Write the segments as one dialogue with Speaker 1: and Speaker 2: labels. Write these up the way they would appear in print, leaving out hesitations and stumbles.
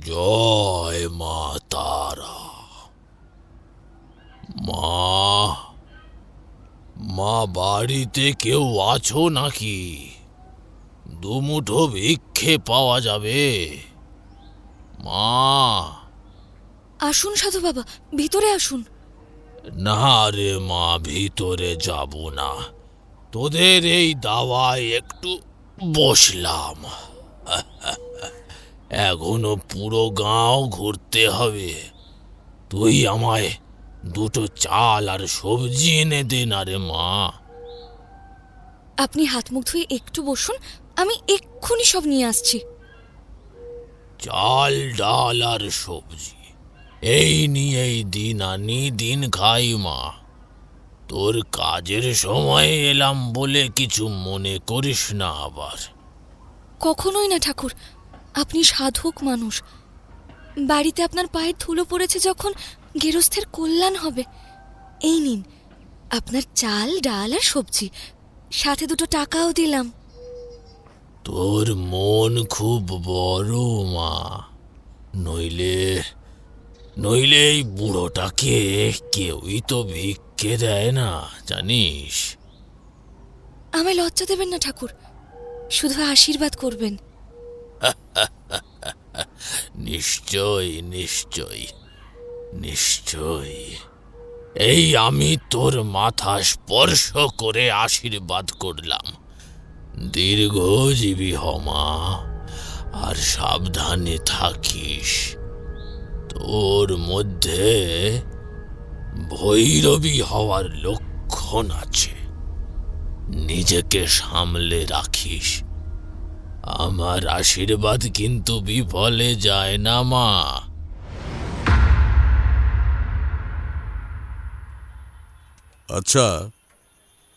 Speaker 1: জয় মা তারা। মা, মা বাড়িতে কেউ আছো নাকি? দুমুঠো ভিক্ষে পাওয়া যাবে? মা।
Speaker 2: আসুন সাধু বাবা, ভিতরে আসুন।
Speaker 1: না রে মা, ভিতরে যাব না। তোদের এই দাওয়ায় একটু বসলাম। এখনো পুরো গাঁও ঘুরতে হবে। তুই আমায় দুটো চাল আর সবজি এনে দে না রে মা।
Speaker 2: আপনি হাত মুখ ধুয়ে একটু বসুন, আমি এক্ষুনি সব নিয়ে আসছি।
Speaker 1: চাল, ডাল আর সবজি এই নিয়েই দিন আনি দিন খাই মা। তোর কাজের সময় এলাম বলে কিছু মনে করিস না আবার।
Speaker 2: কখনোই না ঠাকুর, আপনি সাধক মানুষ। বাড়িতে আপনার পায়ের ধুলো পড়েছে যখন, গেরস্থের কল্যাণ হবে। এই নিন আপনার চাল, ডাল আর সবজি, সাথে দুটো টাকাও দিলাম।
Speaker 1: তোর মন খুব বড় মা। নইলে নইলে এই বুড়োটাকে কেউই তো ভিক্ষে দেয় না, জানিস।
Speaker 2: আমায় লজ্জা দেবেন না ঠাকুর, শুধু আশীর্বাদ করবেন।
Speaker 1: নিশ্চয় নিশ্চয় নিশ্চয়। এই আমি তোর মাথা স্পর্শ করে আশীর্বাদ করলাম। দীর্ঘজীবী হ মা, আর সাবধানে থাকিস। তোর মধ্যে ভৈরবী হওয়ার লক্ষণ আছে, নিজেকে সামলে রাখিস। আমার আশীর্বাদ কিন্তু বিফলে যায় না মা।
Speaker 3: আচ্ছা,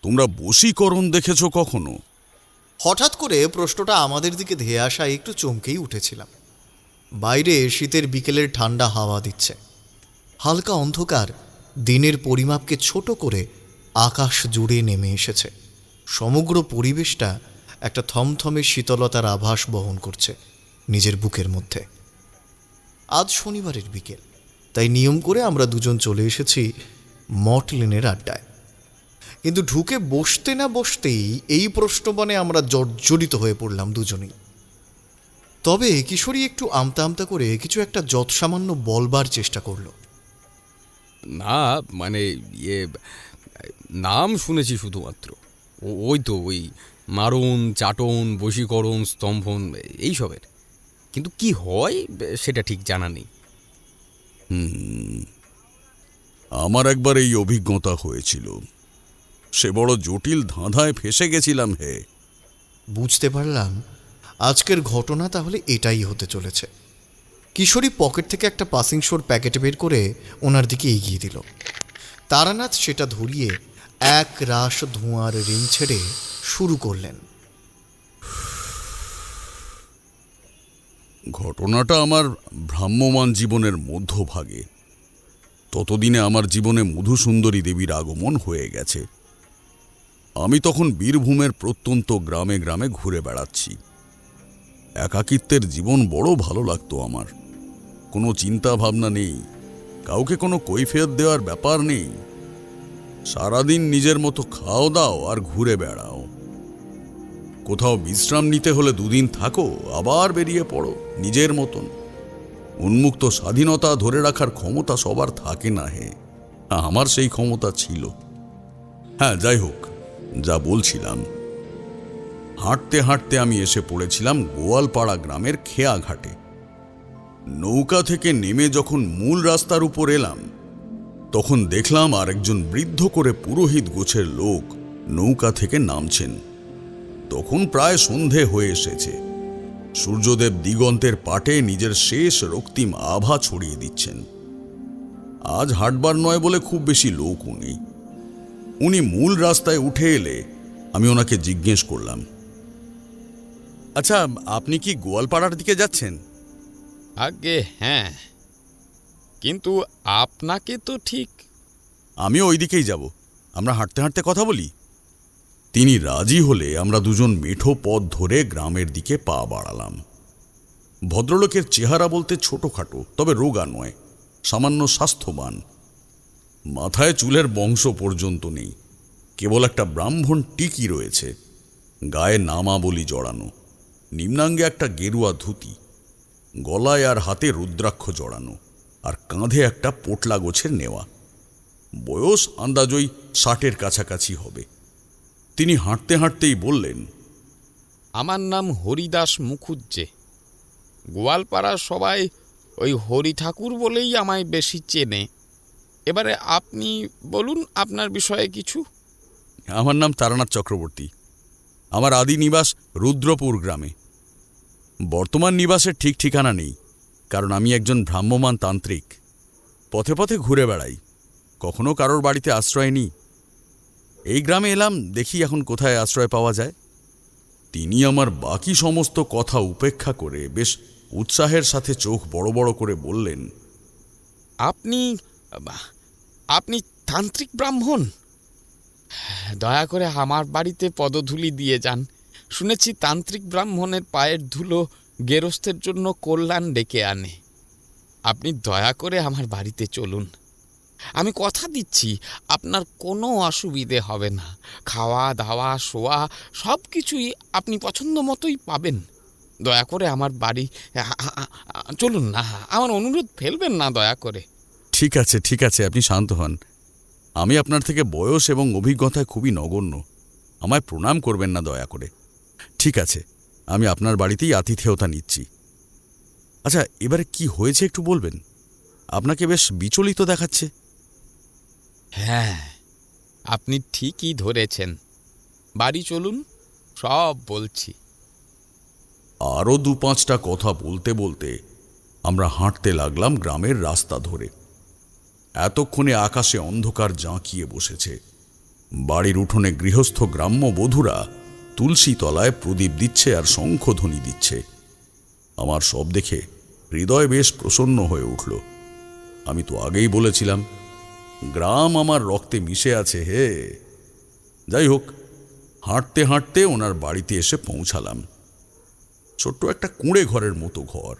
Speaker 3: তোমরা বশীকরণ দেখেছো কখনো?
Speaker 4: হঠাৎ করে প্রশ্নটা আমাদের দিকে ধেয়ে আসায় একটু চমকেই উঠেছিলাম। বাইরে শীতের বিকেলের ঠান্ডা হাওয়া দিচ্ছে, হালকা অন্ধকার দিনের পরিমাপকে ছোট করে আকাশ জুড়ে নেমে এসেছে। সমগ্র পরিবেশটা একটা থমথমে শীতলতার আভাস বহন করছে নিজের বুকের মধ্যে। আজ শনিবারের বিকেল, তাই নিয়ম করে আমরা দুজন চলে এসেছি মঠ লেনের আড্ডায়। কিন্তু ঢুকে বসতে না বসতেই এই প্রশ্নবনে আমরা জর্জরিত হয়ে পড়লাম দুজনেই। তবে কিশোরী একটু আমতা আমতা করে কিছু একটা যৎসামান্য বলবার চেষ্টা করল।
Speaker 5: না মানে নাম শুনেছি শুধুমাত্র। ওই তো ওই মারণ, চাটন, বশীকরণ, স্তম্ভন এইসবের, কিন্তু কি হয় সেটা ঠিক জানা নেই।
Speaker 3: আমার একবার এই অভিজ্ঞতা হয়েছিল। সে বড় জটিল ধাঁধায় ফেসে গেছিলাম হে।
Speaker 4: বুঝতে পারলাম আজকের ঘটনা তাহলে এটাই হতে চলেছে। কিশোরী পকেট থেকে একটা পাসিং শোর প্যাকেট বের করে ওনার দিকে এগিয়ে দিল। তারানাথ সেটা ধরিয়ে এক রাশ ধোঁয়ার রিং ছেড়ে শুরু করলেন।
Speaker 3: ঘটনাটা আমার ভ্রাম্যমান জীবনের মধ্যভাগে। ততদিনে আমার জীবনে মধুসুন্দরী দেবীর আগমন হয়ে গেছে। আমি তখন বীরভূমের প্রত্যন্ত গ্রামে গ্রামে ঘুরে বেড়াচ্ছি। একাকিত্বের জীবন বড় ভালো লাগতো আমার। কোনো চিন্তা ভাবনা নেই, কাউকে কোনো কৈফিয়ত দেওয়ার ব্যাপার নেই। সারাদিন নিজের মতো খাও দাও আর ঘুরে বেড়াও। কোথাও বিশ্রাম নিতে হলে দুদিন থাকো, আবার বেরিয়ে পড়ো নিজের মতন। উন্মুক্ত স্বাধীনতা ধরে রাখার ক্ষমতা সবার থাকে না হে। আমার সেই ক্ষমতা ছিল। হ্যাঁ, যাই হোক, যা বলছিলাম, হাঁটতে হাঁটতে আমি এসে পড়েছিলাম গোয়ালপাড়া গ্রামের খেয়া ঘাটে। নৌকা থেকে নেমে যখন মূল রাস্তার উপর এলাম, তখন দেখলাম আর একজন বৃদ্ধ করে পুরোহিত গোছের লোক নৌকা থেকে নামছেন। তখন প্রায় সন্ধে হয়ে এসেছে। সূর্যদেব দিগন্তের পাটে নিজের শেষ রক্তিম আভা ছড়িয়ে দিচ্ছেন। আজ হাটবার নয় বলে খুব বেশি লোকও নেই। উনি মূল রাস্তায় উঠে এলে আমি ওনাকে জিজ্ঞেস করলাম, আচ্ছা, আপনি কি গোয়ালপাড়ার দিকে যাচ্ছেন?
Speaker 5: আগে হ্যাঁ, কিন্তু আপনাকে তো ঠিক।
Speaker 3: আমিও ওই দিকেই যাব, আমরা হাঁটতে হাঁটতে কথা বলি। তিনি রাজি হলে আমরা দুজন মেঠো পথ ধরে গ্রামের দিকে পা বাড়ালাম। ভদ্রলোকের চেহারা বলতে ছোটখাটো, তবে রোগা নয়, সামান্য স্বাস্থ্যবান। মাথায় চুলের বংশ পর্যন্ত নেই, কেবল একটা ব্রাহ্মণ টিকি রয়েছে। গায়ে নামাবলী জড়ানো, নিম্নাঙ্গে একটা গেরুয়া ধুতি, গলায় আর হাতে রুদ্রাক্ষ জড়ানো, আর কাঁধে একটা পোটলা গোছের নেওয়া। বয়স আন্দাজই 60-এর কাছাকাছি হবে। তিনি হাঁটতে হাঁটতেই বললেন,
Speaker 6: আমার নাম হরিদাস মুখুজ্জে। গোয়ালপাড়ার সবাই ওই হরি ঠাকুর বলেই আমায় বেশি চেনে। এবারে আপনি বলুন আপনার বিষয়ে কিছু।
Speaker 3: আমার নাম তারানাথ চক্রবর্তী। আমার আদি নিবাস রুদ্রপুর গ্রামে। বর্তমান নিবাসের ঠিক ঠিকানা নেই, কারণ আমি একজন ভ্রাম্যমাণ তান্ত্রিক। পথে পথে ঘুরে বেড়াই, কখনো কারোর বাড়িতে আশ্রয় নিই। এই গ্রামে এলাম, দেখি এখন কোথায় আশ্রয় পাওয়া যায়। তিনি আমার বাকি সমস্ত কথা উপেক্ষা করে বেশ উৎসাহের সাথে চোখ বড় বড় করে বললেন,
Speaker 6: আপনি আপনি তান্ত্রিক ব্রাহ্মণ? দয়া করে আমার বাড়িতে পদধূলি দিয়ে যান। শুনেছি তান্ত্রিক ব্রাহ্মণের পায়ের ধুলো গেরস্থের জন্য কল্যাণ ডেকে আনে। আপনি দয়া করে আমার বাড়িতে চলুন। আমি কথা দিচ্ছি আপনার কোনো অসুবিধে হবে না। খাওয়া দাওয়া শোয়া সব কিছুই আপনি পছন্দ মতোই পাবেন। দয়া করে আমার বাড়ি চলুন না, আমার অনুরোধ ফেলবেন না দয়া করে।
Speaker 3: ঠিক আছে ঠিক আছে, আপনি শান্ত হন। আমি আপনার থেকে বয়স এবং অভিজ্ঞতায় খুবই নগণ্য, আমায় প্রণাম করবেন না দয়া করে। ঠিক আছে, আমি আপনার বাড়িতেই আতিথেয়তা নিচ্ছি। আচ্ছা, এবারে কি হয়েছে একটু বলবেন? আপনাকে বেশ বিচলিত দেখাচ্ছে।
Speaker 6: হ্যাঁ, আপনি ঠিকই ধরেছেন। বাড়ি চলুন, সব বলছি।
Speaker 3: আরও 2-5টা কথা বলতে বলতে আমরা হাঁটতে লাগলাম গ্রামের রাস্তা ধরে। এতক্ষণে আকাশে অন্ধকার জাঁকিয়ে বসেছে। বাড়ির উঠোনে গৃহস্থ গ্রাম্য বধূরা তুলসী তলায় প্রদীপ দিচ্ছে আর শঙ্খধ্বনি দিচ্ছে। আমার সব দেখে হৃদয় বেশ প্রসন্ন হয়ে উঠল। আমি তো আগেই বলেছিলাম, গ্রাম আমার রক্তে মিশে আছে হে। যাই হোক, হাঁটতে হাঁটতে ওনার বাড়িতে এসে পৌঁছালাম। ছোট্ট একটা কুঁড়ে ঘরের মতো ঘর,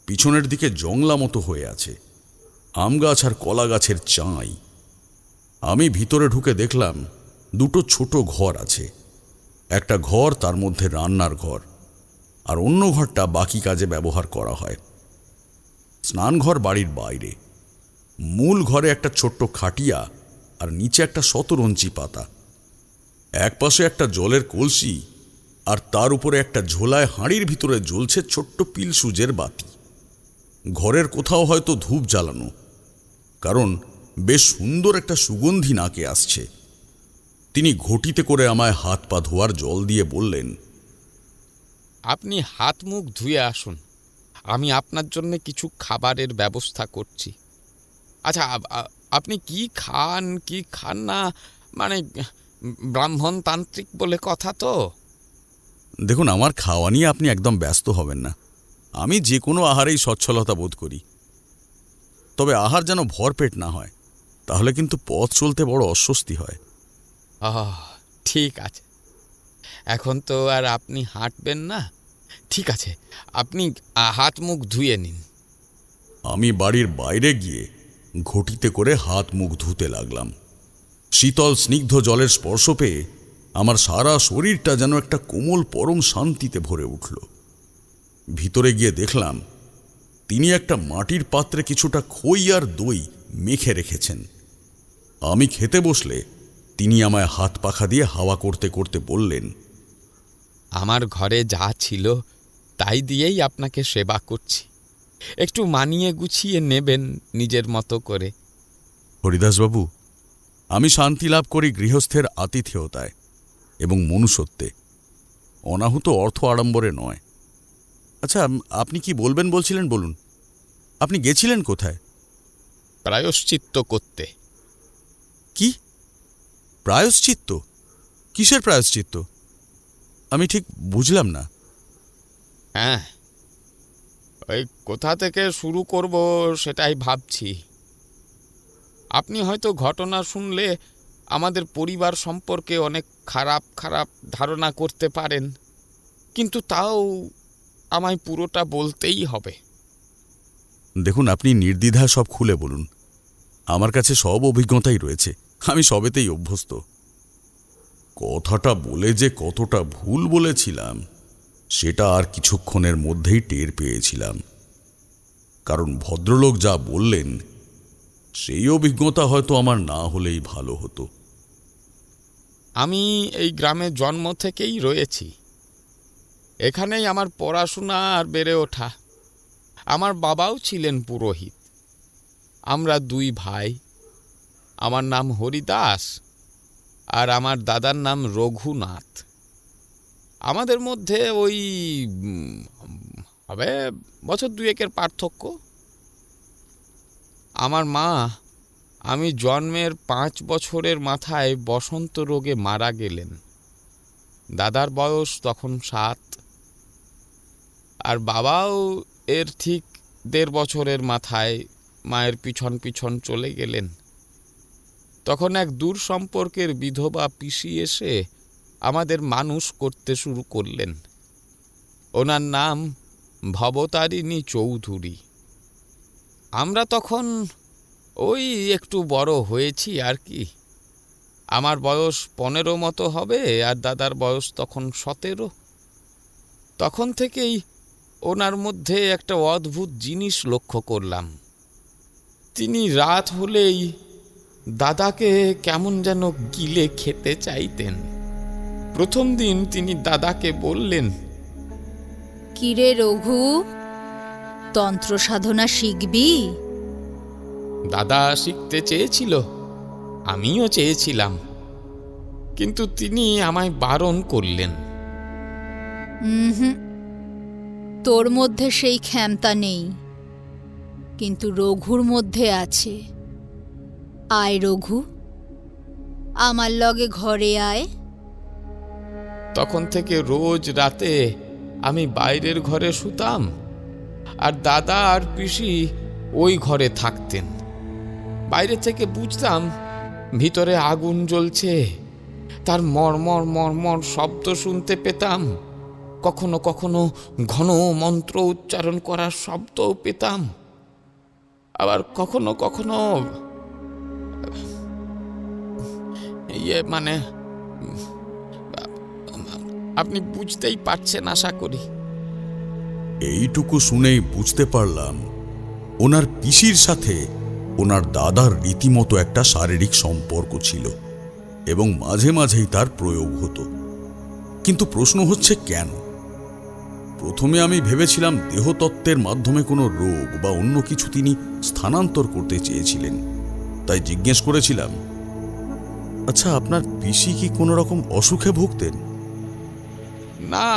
Speaker 3: পিছনের দিকে জংলা মতো হয়ে আছে, আম গাছ আর কলা গাছের চাঁই। আমি ভিতরে ঢুকে দেখলাম 2টো ছোট ঘর আছে। একটা ঘর, তার মধ্যে রান্নার ঘর, আর অন্য ঘরটা বাকি কাজে ব্যবহার করা হয়। স্নানঘর বাড়ির বাইরে। মূল ঘরে একটা ছোট্ট খাটিয়া আর নিচে একটা শতরঞ্চি পাতা। একপাশে একটা জলের কলসি, আর তার উপরে একটা ঝোলায় হাঁড়ির ভিতরে জ্বলছে ছোট্ট পিলসুজের বাতি। ঘরের কোথাও হয়তো ধূপ জ্বালানো, কারণ বেশ সুন্দর একটা সুগন্ধি নাকে আসছে। তিনি ঘটিতে করে আমায় হাত পা ধোয়ার জল দিয়ে বললেন,
Speaker 6: আপনি হাত মুখ ধুয়ে আসুন, আমি আপনার জন্য কিছু খাবারের ব্যবস্থা করছি। আচ্ছা, আপনি কি খান না, মানে ব্রাহ্মণ তান্ত্রিক বলে কথা তো।
Speaker 3: দেখুন, আমার খাওয়া নিয়ে আপনি একদম ব্যস্ত হবেন না। আমি যে কোনো আহারেই সচ্ছলতা বোধ করি, তবে আহার যেন ভরপেট না হয়, তাহলে কিন্তু পথ চলতে বড় অস্বস্তি হয়।
Speaker 6: ঠিক আছে, এখন তো আর আপনি হাঁটবেন না। ঠিক আছে, আপনি হাত মুখ ধুয়ে নিন।
Speaker 3: আমি বাড়ির বাইরে গিয়ে ঘটিতে করে হাত মুখ ধুতে লাগলাম। শীতল স্নিগ্ধ জলের স্পর্শ পেয়ে আমার সারা শরীরটা যেন একটা কোমল পরম শান্তিতে ভরে উঠল। ভিতরে গিয়ে দেখলাম তিনি একটা মাটির পাত্রে কিছুটা খই আর দই মেখে রেখেছেন। আমি খেতে বসলে তিনি আমায় হাত পাখা দিয়ে হাওয়া করতে করতে বললেন,
Speaker 6: আমার ঘরে যা ছিল তাই দিয়েই আপনাকে সেবা করছি। একটু মানিয়ে গুছিয়ে নেবেন নিজের মতো করে।
Speaker 3: হরিদাসবাবু, আমি শান্তি লাভ করি গৃহস্থের আতিথেয়তায় এবং মনুষ্যত্বে, অনাহুত অর্থ আড়ম্বরে নয়। আচ্ছা, আপনি কি বলবেন বলছিলেন, বলুন। আপনি গেছিলেন কোথায়?
Speaker 6: প্রায়শ্চিত্ত করতে।
Speaker 3: কি প্রায়শ্চিত্ত? কিসের প্রায়শ্চিত্ত? আমি ঠিক বুঝলাম না।
Speaker 6: হ্যাঁ, ওই কোথা থেকে শুরু করব সেটাই ভাবছি। আপনি হয়তো ঘটনা শুনলে আমাদের পরিবার সম্পর্কে অনেক খারাপ খারাপ ধারণা করতে পারেন, কিন্তু তাও আমায় পুরোটা বলতেই হবে।
Speaker 3: দেখুন, আপনি নির্দ্বিধায় সব খুলে বলুন। আমার কাছে সব অভিজ্ঞতাই রয়েছে, আমি সবেতেই অভ্যস্ত। কথাটা বলে যে কতটা ভুল বলেছিলাম সেটা আর কিছুক্ষণের মধ্যেই টের পেয়েছিলাম, কারণ ভদ্রলোক যা বললেন সেই অভিজ্ঞতা হয়তো আমার না হলেই ভালো হতো।
Speaker 6: আমি এই গ্রামে জন্ম থেকেই রয়েছি, এখানেই আমার পড়াশোনা আর বেড়ে ওঠা। আমার বাবাও ছিলেন পুরোহিত। আমরা দুই ভাই, আমার নাম হরিদাস আর আমার দাদার নাম রঘুনাথ। আমাদের মধ্যে ওই হবে বছর দুয়েকের পার্থক্য। আমার মা আমি জন্মের 5 বছরের মাথায় বসন্ত রোগে মারা গেলেন। দাদার বয়স তখন 7, আর বাবাও এর ঠিক 1.5 বছরের মাথায় মায়ের পিছন পিছন চলে গেলেন। তখন এক দূর সম্পর্কের বিধবা পিসি এসে আমাদের মানুষ করতে শুরু করলেন। ওনার নাম ভবতারিণী চৌধুরী। আমরা তখন ওই একটু বড় হয়েছি আর কি। আমার বয়স 15 মতো হবে, আর দাদার বয়স তখন 17। তখন থেকেই ওনার মধ্যে একটা অদ্ভুত জিনিস লক্ষ্য করলাম। তিনি রাত হলেই দাদাকে কেমন যেন গিলে খেতে চাইতেন। প্রথম দিন তিনি দাদাকে বললেন,
Speaker 7: কিরে রঘু, তন্ত্র সাধনা শিখবি?
Speaker 6: দাদা শিখতে চেয়েছিল, আমিও চেয়েছিলাম, কিন্তু তিনি আমায় বারণ করলেন।
Speaker 7: তোর মধ্যে সেই ক্ষমতা নেই, কিন্তু রঘুর মধ্যে আছে। আয় রঘু, আমার লগে ঘরে আয়।
Speaker 6: তখন থেকে রোজ রাতে আমি বাইরের ঘরে শুতাম, আর দাদা আর পিসি ওই ঘরে থাকতেন। বাইরে থেকে বুঝতাম ভিতরে আগুন জ্বলছে, তার মর্মর মর্মর শব্দ শুনতে পেতাম। কখনো কখনো ঘন মন্ত্র উচ্চারণ করার শব্দও পেতাম। আবার কখনো কখনো মানে আপনি বুঝতেই পারছেন আশা করি।
Speaker 3: এইটুকু শুনেই বুঝতে পারলাম ওনার পিসির সাথে ওনার দাদার রীতিমতো একটা শারীরিক সম্পর্ক ছিল এবং মাঝে মাঝেই তার প্রয়োগ হতো। কিন্তু প্রশ্ন হচ্ছে কেন? প্রথমে আমি ভেবেছিলাম দেহতত্ত্বের মাধ্যমে কোনো রোগ বা অন্য কিছু তিনি স্থানান্তর করতে চেয়েছিলেন। তাই জিজ্ঞেস করেছিলাম, আচ্ছা, আপনার পিসি কি কোনো রকম অসুখে ভুগতেন?
Speaker 6: না,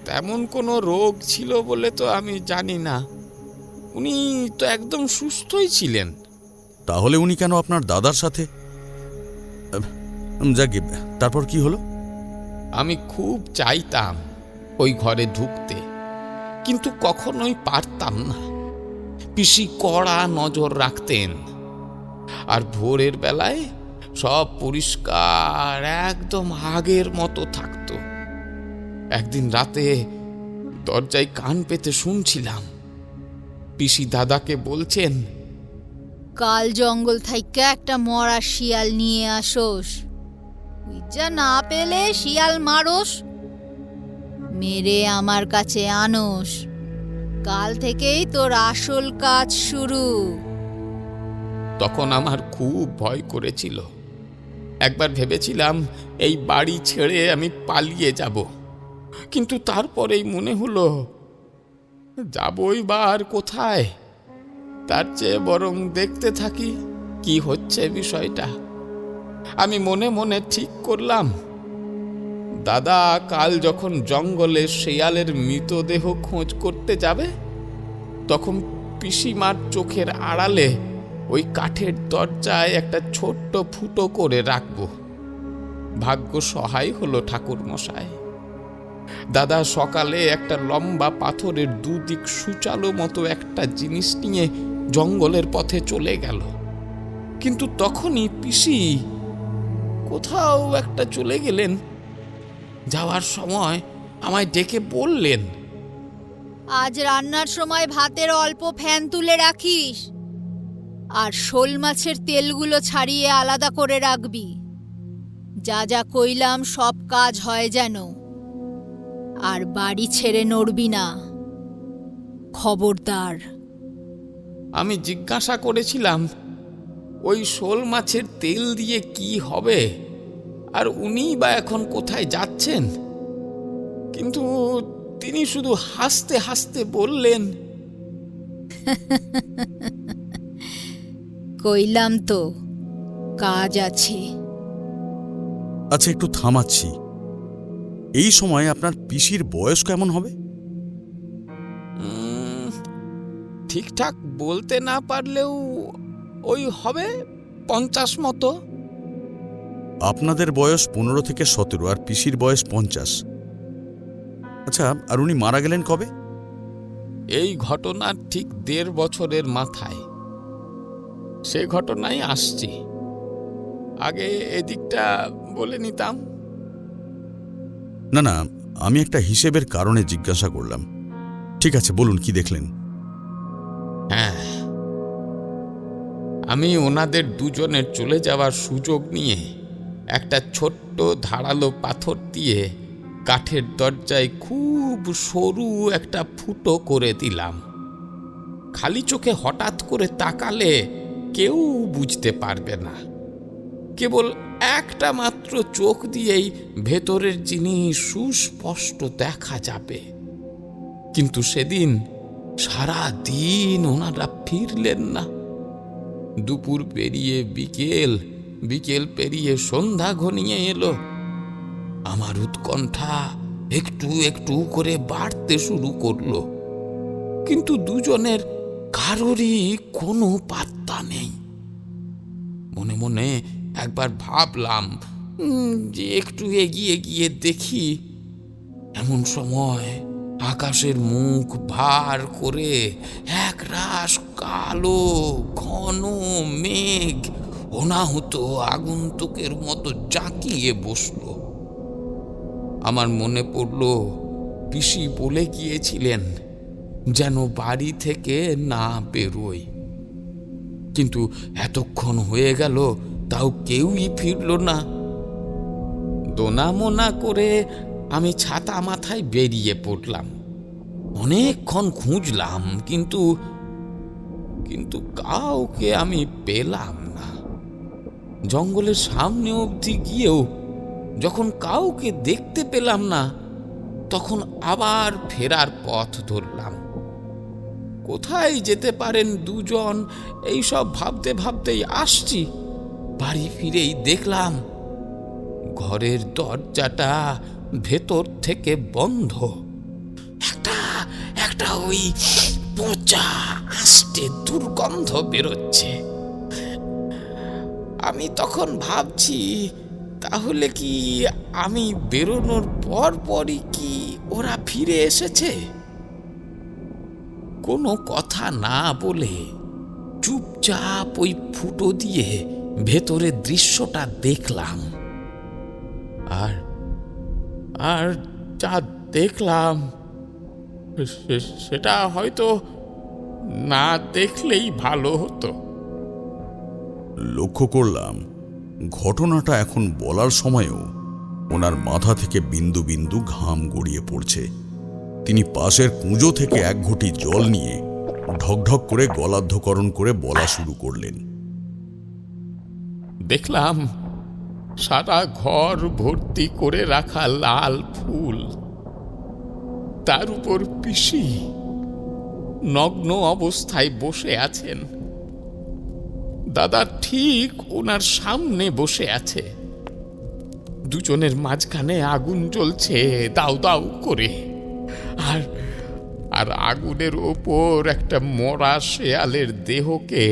Speaker 6: তেমন কোনো রোগ ছিল বলে তো আমি জানি না। উনি তো একদম সুস্থই ছিলেন।
Speaker 3: তাহলে উনি কেন আপনার দাদার সাথে? যাকে, তারপর কি হলো?
Speaker 6: আমি খুব চাইতাম ওই ঘরে ঢুকতে, কিন্তু কখনোই পারতাম না। পিসি কড়া নজর রাখতেন, আর ভোরের বেলায় সব পরিষ্কার একদম আগের মতো থাকতো। একদিন রাতে দরজায় কান পেতে শুনছিলাম পিসি দাদাকে বলছেন,
Speaker 7: কাল জঙ্গল থেকে একটা মরা শিয়াল নিয়ে আসোস। যা না পেলে শিয়াল মারোস, মেরে আমার কাছে আনোস। কাল থেকেই তোর আসল কাজ শুরু।
Speaker 6: তখন আমার খুব ভয় করেছিল। একবার ভেবেছিলাম এই বাড়ি ছেড়ে আমি পালিয়ে যাব, কিন্তু তারপরেই মনে হলো যাবই বা আর কোথায়। তার চেয়ে বরং দেখতে থাকি কি হচ্ছে বিষয়টা। আমি মনে মনে ঠিক করলাম, দাদা কাল যখন জঙ্গলে শিয়ালের মৃতদেহ খোঁজ করতে যাবে, তখন পিসিমার চোখের আড়ালে ওই কাঠের দরজায় একটা ছোট্ট ফুটো করে রাখব। ভাগ্য সহায় হলো ঠাকুর মশাই। দাদা সকালে একটা লম্বা পাথরের দুদিক সূচালো মতো একটা জিনিস নিয়ে জঙ্গলের পথে চলে গেল। কিন্তু তখনই পিসি কোথাও একটা চলে গেলেন। যাওয়ার সময় আমায় ডেকে বললেন,
Speaker 7: আজ রান্নার সময় ভাতের অল্প ফ্যান তুলে রাখিস, আর শোল মাছের তেলগুলো ছাড়িয়ে আলাদা করে রাখবি। যা যা কইলাম সব কাজ হয় যেন, আর বাড়ি ছেড়ে নড়বি না, খবরদার।
Speaker 6: আমি জিজ্ঞাসা করেছিলাম ওই শোল মাছের তেল দিয়ে কি হবে, আর উনিই বা এখন কোথায় যাচ্ছেন। কিন্তু তিনি শুধু হাসতে হাসতে বললেন,
Speaker 7: কইলাম তো কাজ আছে।
Speaker 3: আচ্ছা, একটু থামাচ্ছি। এই সময় আপনার পিসির বয়স কেমন হবে?
Speaker 6: ঠিকঠাক বলতে না পারলেও ওই হবে 50 মতো।
Speaker 3: আপনাদের বয়স 15 থেকে 17, আর পিসির বয়স 50। আচ্ছা, আর উনি মারা গেলেন কবে?
Speaker 6: এই ঘটনার ঠিক 1.5 বছরের মাথায়। সে ঘটনাই আসছি, আগে এদিকটা বলে নিতাম।
Speaker 3: না না, আমি একটা হিসেবের কারণে জিজ্ঞাসা করলাম। ঠিক আছে, বলুন কি দেখলেন।
Speaker 6: হ্যাঁ, আমি ওনাদের দুজনের চলে যাওয়ার সুযোগ নিয়ে একটা ছোট্ট ধারালো পাথর দিয়ে কাঠের দরজায় খুব সরু একটা ফুটো করে দিলাম। খালি চোখে হঠাৎ করে তাকালে কেউ বুঝতে পারবে না, কেবল একটা মাত্র চোখ দিয়েই ভেতরের জিনিস সুস্পষ্ট দেখা যাবে। কিন্তু সেদিন সারা দিন ওনারা ফিরলেন না। দুপুর পেরিয়ে বিকেল, বিকেল পেরিয়ে সন্ধ্যা ঘনিয়ে এলো। আমার উৎকণ্ঠা একটু একটু করে বাড়তে শুরু করলো, কিন্তু দুজনের কারোরই কোনো পাত্তা নেই। মনে মনে একবার ভাবলাম যে একটু এগিয়ে গিয়ে দেখি। এমন সময় আকাশের মুখ ভার করে একরাশ কালো ঘন মেঘ অনাহুত আগন্তুকের মতো জাঁকিয়ে বসল। আমার মনে পড়ল পিসি বলে গিয়েছিলেন যেন বাড়ি থেকে না বেরোই। কিন্তু এতক্ষণ হয়ে গেল, তাও কেউই ফিরল না। দোনামোনা করে আমি ছাতা মাথায় বেরিয়ে পড়লাম। অনেকক্ষণ খুঁজলাম, কিন্তু কিন্তু কাউকে আমি পেলাম না। জঙ্গলের সামনে অবধি গিয়েও যখন কাউকে দেখতে পেলাম না, তখন আবার ফেরার পথ ধরলাম। কোথায় যেতে পারেন দুজন, এইসব ভাবতে ভাবতেই আসছি। বাড়ি ফিরেই দেখলাম ঘরের দরজাটা ভেতর থেকে বন্ধ। একটা ওই পচা আস্তে দুর্গন্ধ বেরোচ্ছে। আমি তখন ভাবছি, তাহলে কি আমি বেরোনোর পরই কি ওরা ফিরে এসেছে? কোনো কথা না বলে চুপচাপ ওই ফুটো দিয়ে ভেতরের দৃশ্যটা দেখলাম। আর যা দেখলাম সেটা হয়তো না দেখলেই ভালো হতো।
Speaker 3: লক্ষ্য করলাম ঘটনাটা এখন বলার সময়ও ওনার মাথা থেকে বিন্দু বিন্দু ঘাম গড়িয়ে পড়ছে। তিনি পাশের কুঁজো থেকে এক ঘটি জল নিয়ে ঢকঢক করে গলাধ্যকরণ করে বলা শুরু করলেন।
Speaker 6: দেখলাম সারা ঘর ভর্তি করে রাখা লাল ফুল, তার উপর পিসি নগ্ন অবস্থায় বসে আছেন। দাদা ঠিক ওনার সামনে বসে আছে। দুজনের মাঝখানে আগুন জ্বলছে দাউ দাউ করে, আর আগুনের ওপর একটা মরা শেয়ালের দেহকে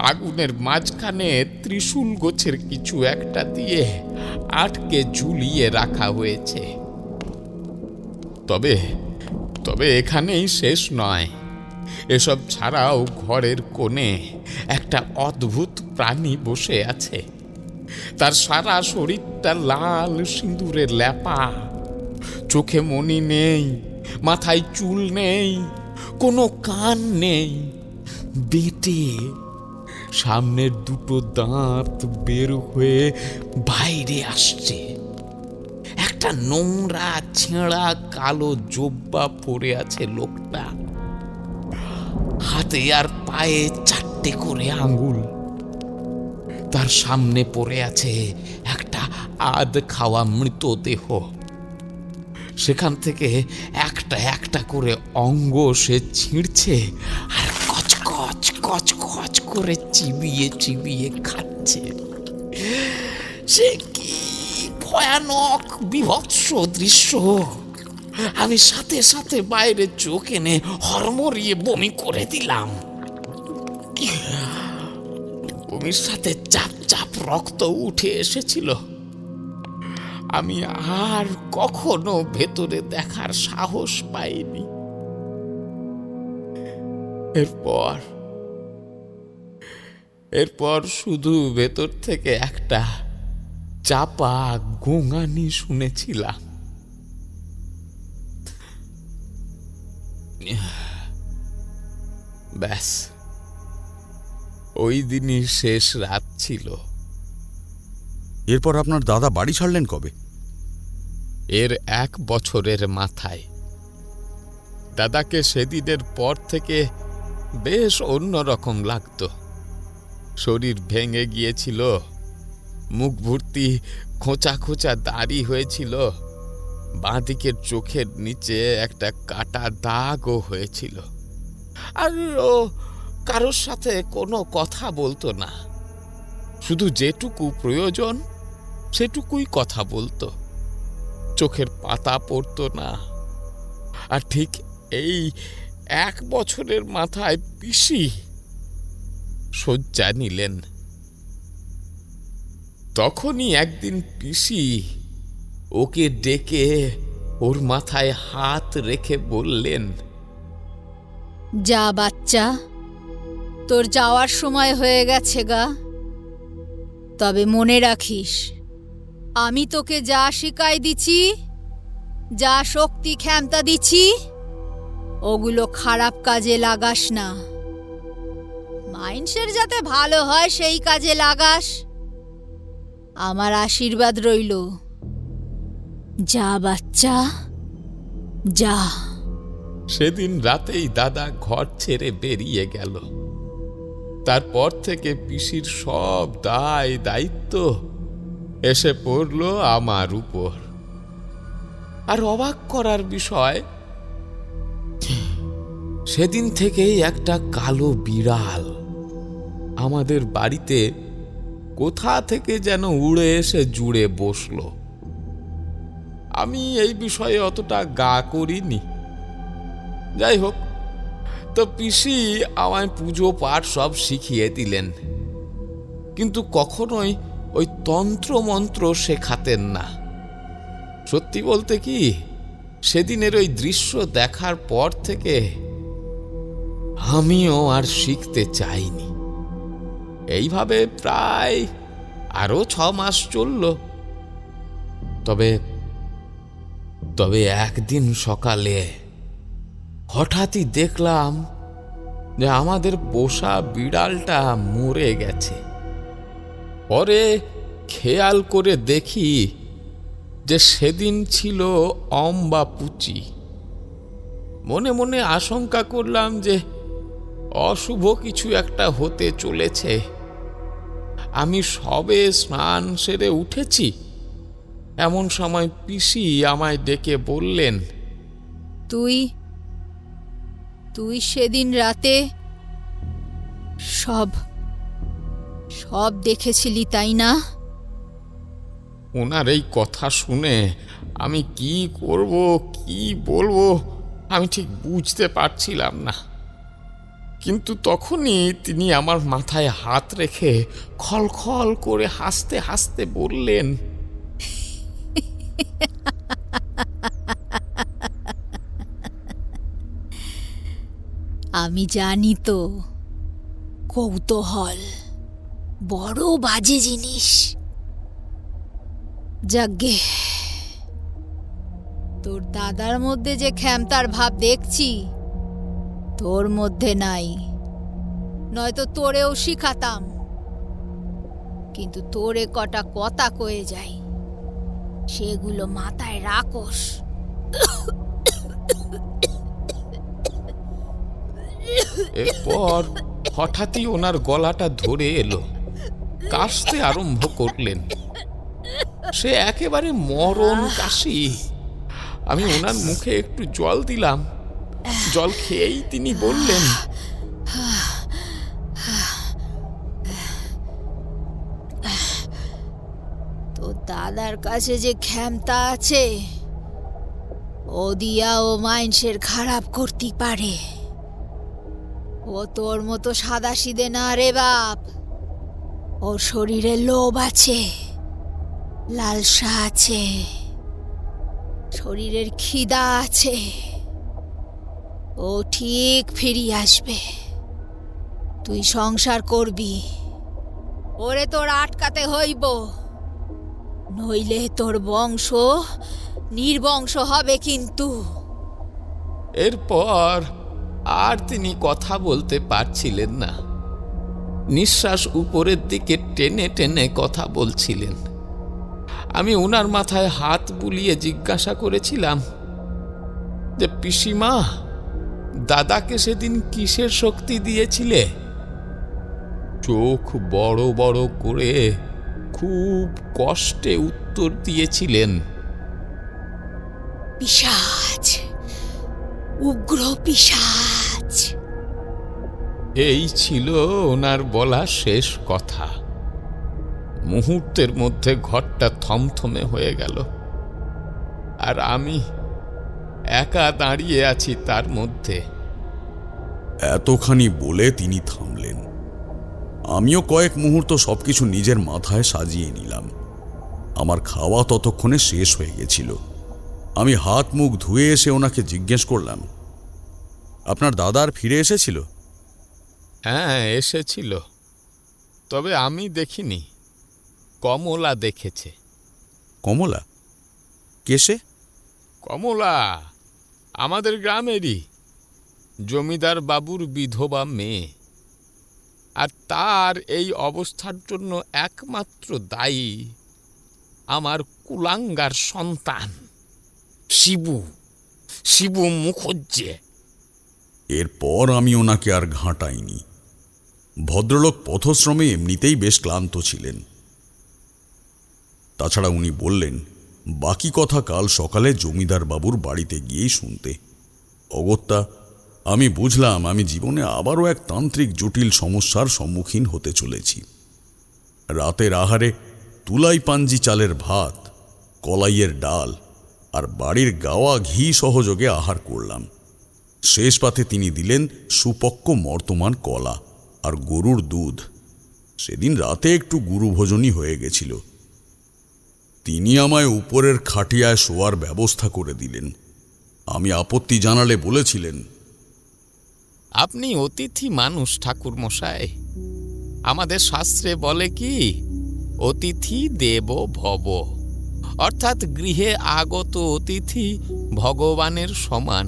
Speaker 6: আগুনের মাঝখানে ত্রিশূল গোছের কিছু একটা দিয়ে আটকে ঝুলিয়ে রাখা হয়েছে। তবে এখানেই শেষ নয়। এসব ছাড়াও ঘরের কোণে একটা অদ্ভুত প্রাণী বসে আছে। তার সারা শরীরটা লাল সিঁদুরের ল্যাপা, চোখে মনি নেই, মাথায় চুল নেই, কোনো কান নেই, বেঁটে, সামনের দুটো দাঁত বের হয়ে বাইরে আসছে। একটা নোংরা ছেঁড়া কালো জোব্বা পরে আছে লোকটা, হাতে আর পায়ে 4টে করে আঙ্গুল। তার সামনে পড়ে আছে একটা আধ খাওয়া মৃতদেহ। সেখান থেকে একটা একটা করে অঙ্গ সে ছিঁড়ছে আর কচকচ কচকচ করে চিবিয়ে চিবিয়ে খাচ্ছে। সে কি ভয়ানক বিভৎস দৃশ্য! আমি সাথে সাথে বাইরে চোখ এনে হরমরিয়ে বমি করে দিলাম। বমির সাথে চাপ চাপ রক্ত উঠে এসেছিল। আমি আর কখনো ভেতরে দেখার সাহস পাইনি। এরপর শুধু ভেতর থেকে একটা চাপা গোঙানি শুনেছিলাম। ব্যাস, ওই দিনই শেষ রাত ছিল।
Speaker 3: এরপর আপনার দাদা বাড়ি ছাড়লেন কবে?
Speaker 6: এর 1 বছরের মাথায়। দাদাকে সেদিনের পর থেকে বেশ অন্যরকম লাগতো। শরীর ভেঙে গিয়েছিল, মুখ ভর্তি খোঁচা খোঁচা দাড়ি হয়েছিল, বাঁদিকের চোখের নিচে একটা কাটা দাগও হয়েছিল। আর ও কারোর সাথে কোনো কথা বলতো না, শুধু যেটুকু প্রয়োজন সেটুকুই কথা বলতো। চোখের পাতা পড়তো না। আর ঠিক এই 1 বছরের মাথায় পিসি শয্যা নিলেন। তখনই একদিন পিসি ওকে ডেকে ওর মাথায় হাত রেখে বললেন,
Speaker 7: যা বাচ্চা, তোর যাওয়ার সময় হয়ে গেছে গা। তবে মনে রাখিস, আমি তোকে যা শিখাই দিছি, যা শক্তি ক্ষমতা দিছি, ওগুলো খারাপ কাজে লাগাস না। মানুষের যাতে ভালো হয় সেই কাজে লাগাস। আমার আশীর্বাদ রইল। যা বাচ্চা, যা।
Speaker 6: সেদিন রাতেই দাদা ঘর ছেড়ে বেরিয়ে গেল। তারপর থেকে পিসির সব দায় দায়িত্ব এসে পড়ল আমার উপর। আর অবাক করার বিষয়, সেদিন থেকেই একটা কালো বিড়াল আমাদের বাড়িতে কোথা থেকে যেন উড়ে এসে জুড়ে বসল। আমি এই বিষয়ে অতটা গা করিনি। যাই হোক, তো পিসি আমায় পুজো পাঠ সব শিখিয়ে দিলেন, কিন্তু কখনোই ওই তন্ত্র মন্ত্র শেখাতেন না। সত্যি বলতে কি, সেদিনের ওই দৃশ্য দেখার পর থেকে আমিও আর শিখতে চাইনি। এইভাবে প্রায় আরো 6 মাস চলল। তবে একদিন সকালে হঠাৎই দেখলাম যে আমাদের পোষা বিড়ালটা মরে গেছে। পরে খেয়াল করে দেখি যে সেদিন ছিল অম্বাপুচি। মনে মনে আশঙ্কা করলাম যে অশুভ কিছু একটা হতে চলেছে। আমি সবে স্নান সেরে উঠেছি, এমন সময় পিসি আমায় ডেকে বললেন,
Speaker 7: তুই সেদিন রাতে সব দেখেছিলি, তাই না?
Speaker 6: ওনার এই কথা শুনে আমি কি করব, কি বলবো, আমি ঠিক বুঝতে পারছিলাম না। কিন্তু তখনই তিনি আমার মাথায় হাত রেখে খলখল করে হাসতে হাসতে বললেন,
Speaker 7: আমি জানি তো, কৌতূহল বড় বাজে জিনিস। যাগ্গে, তোর দাদার মধ্যে যে ক্ষমতার ভাব দেখছি তোর মধ্যে নাই, নয়তো তোরেও শিখাতাম। কিন্তু তোরে কটা কথা কয়ে যাই, সেগুলো মাথায় রাখোস।
Speaker 6: এরপর হঠাৎই ওনার গলাটা ধরে এলো, কাশতে আরম্ভ করলেন। সে একেবারে মরণ কাশি। আমি ওনার মুখে একটু জল দিলাম। জল খেয়েই তিনি বললেন,
Speaker 7: তোর দাদার কাছে যে ক্ষমতা আছে, ও দিয়া ও মাইন্সের খারাপ করতে পারে। ও তোর মতো সাদাসিধে না রে বাপ। ওর শরীরে লোভ আছে, লালসা আছে, শরীরের খিদা আছে। ও ঠিক ফিরিয়ে আসবে, তুই সংসার করবি। ওরে তোর আটকাতে হইব, নইলে তোর বংশ নির্বংশ হবে। কিন্তু
Speaker 6: এরপর আর তিনি কথা বলতে পারছিলেন না। নিঃশ্বাস উপরের দিকে টেনে টেনে কথা বলছিলেন। আমি ওনার মাথায় হাত বুলিয়ে জিজ্ঞাসা করেছিলাম যে, পিসিমা, দাদাকে সেদিন কিসের শক্তি দিয়েছিলে? চোখ বড় বড় করে খুব কষ্টে উত্তর দিয়েছিলেন,
Speaker 7: পিশাচ, উগ্র পিশাচ।
Speaker 6: এই ছিল ওনার বলা শেষ কথা। মুহূর্তের মধ্যে ঘরটা থমথমে হয়ে গেল, আর আমি একা দাঁড়িয়ে আছি তার মধ্যে।
Speaker 3: এতখানি বলে তিনি থামলেন। আমিও কয়েক মুহূর্ত সবকিছু নিজের মাথায় সাজিয়ে নিলাম। আমার খাওয়া ততক্ষণে শেষ হয়ে গেছিল। আমি হাত মুখ ধুয়ে এসে ওনাকে জিজ্ঞেস করলাম, আপনার দাদা আর ফিরে এসেছিল?
Speaker 6: হ্যাঁ, এসেছিল, তবে আমি দেখিনি, কমলা দেখেছে।
Speaker 3: কমলা? কে সে?
Speaker 6: কমলা আমাদের গ্রামেরই জমিদার বাবুর বিধবা মেয়ে। আর তার এই অবস্থার জন্য একমাত্র দায়ী আমার কুলাঙ্গার সন্তান শিবু মুখুজ্জে।
Speaker 3: এরপর আমি ওনাকে আর ঘাঁটাইনি। ভদ্রলোক পথশ্রমে এমনিতেই বেশ ক্লান্ত ছিলেন। তাছাড়া উনি বললেন, বাকি কথা কাল সকালে জমিদার বাবুর বাড়িতে গিয়েই শুনতে। অগত্যা আমি বুঝলাম আমি জীবনে আবারও এক তান্ত্রিক জটিল সমস্যার সম্মুখীন হতে চলেছি। রাতের আহারে তুলাই পাঞ্জি চালের ভাত, কলাইয়ের ডাল আর বাড়ির গাওয়া ঘি সহযোগে আহার করলাম। শেষ পাতে তিনি দিলেন সুপক্ক মর্তমান কলা আর গরুর দুধ। সেদিন রাতে একটু গুরুভোজনই হয়ে গেছিল। তিনি আমায় উপরের খাটিয়ায় শোয়ার ব্যবস্থা করে দিলেন। আমি আপত্তি জানালে বলেছিলেন,
Speaker 6: আপনি অতিথি মানুষ ঠাকুরমশাই। আমাদের শাস্ত্রে বলে কি, অতিথি দেব ভব, অর্থাৎ গৃহে আগত অতিথি ভগবানের সমান।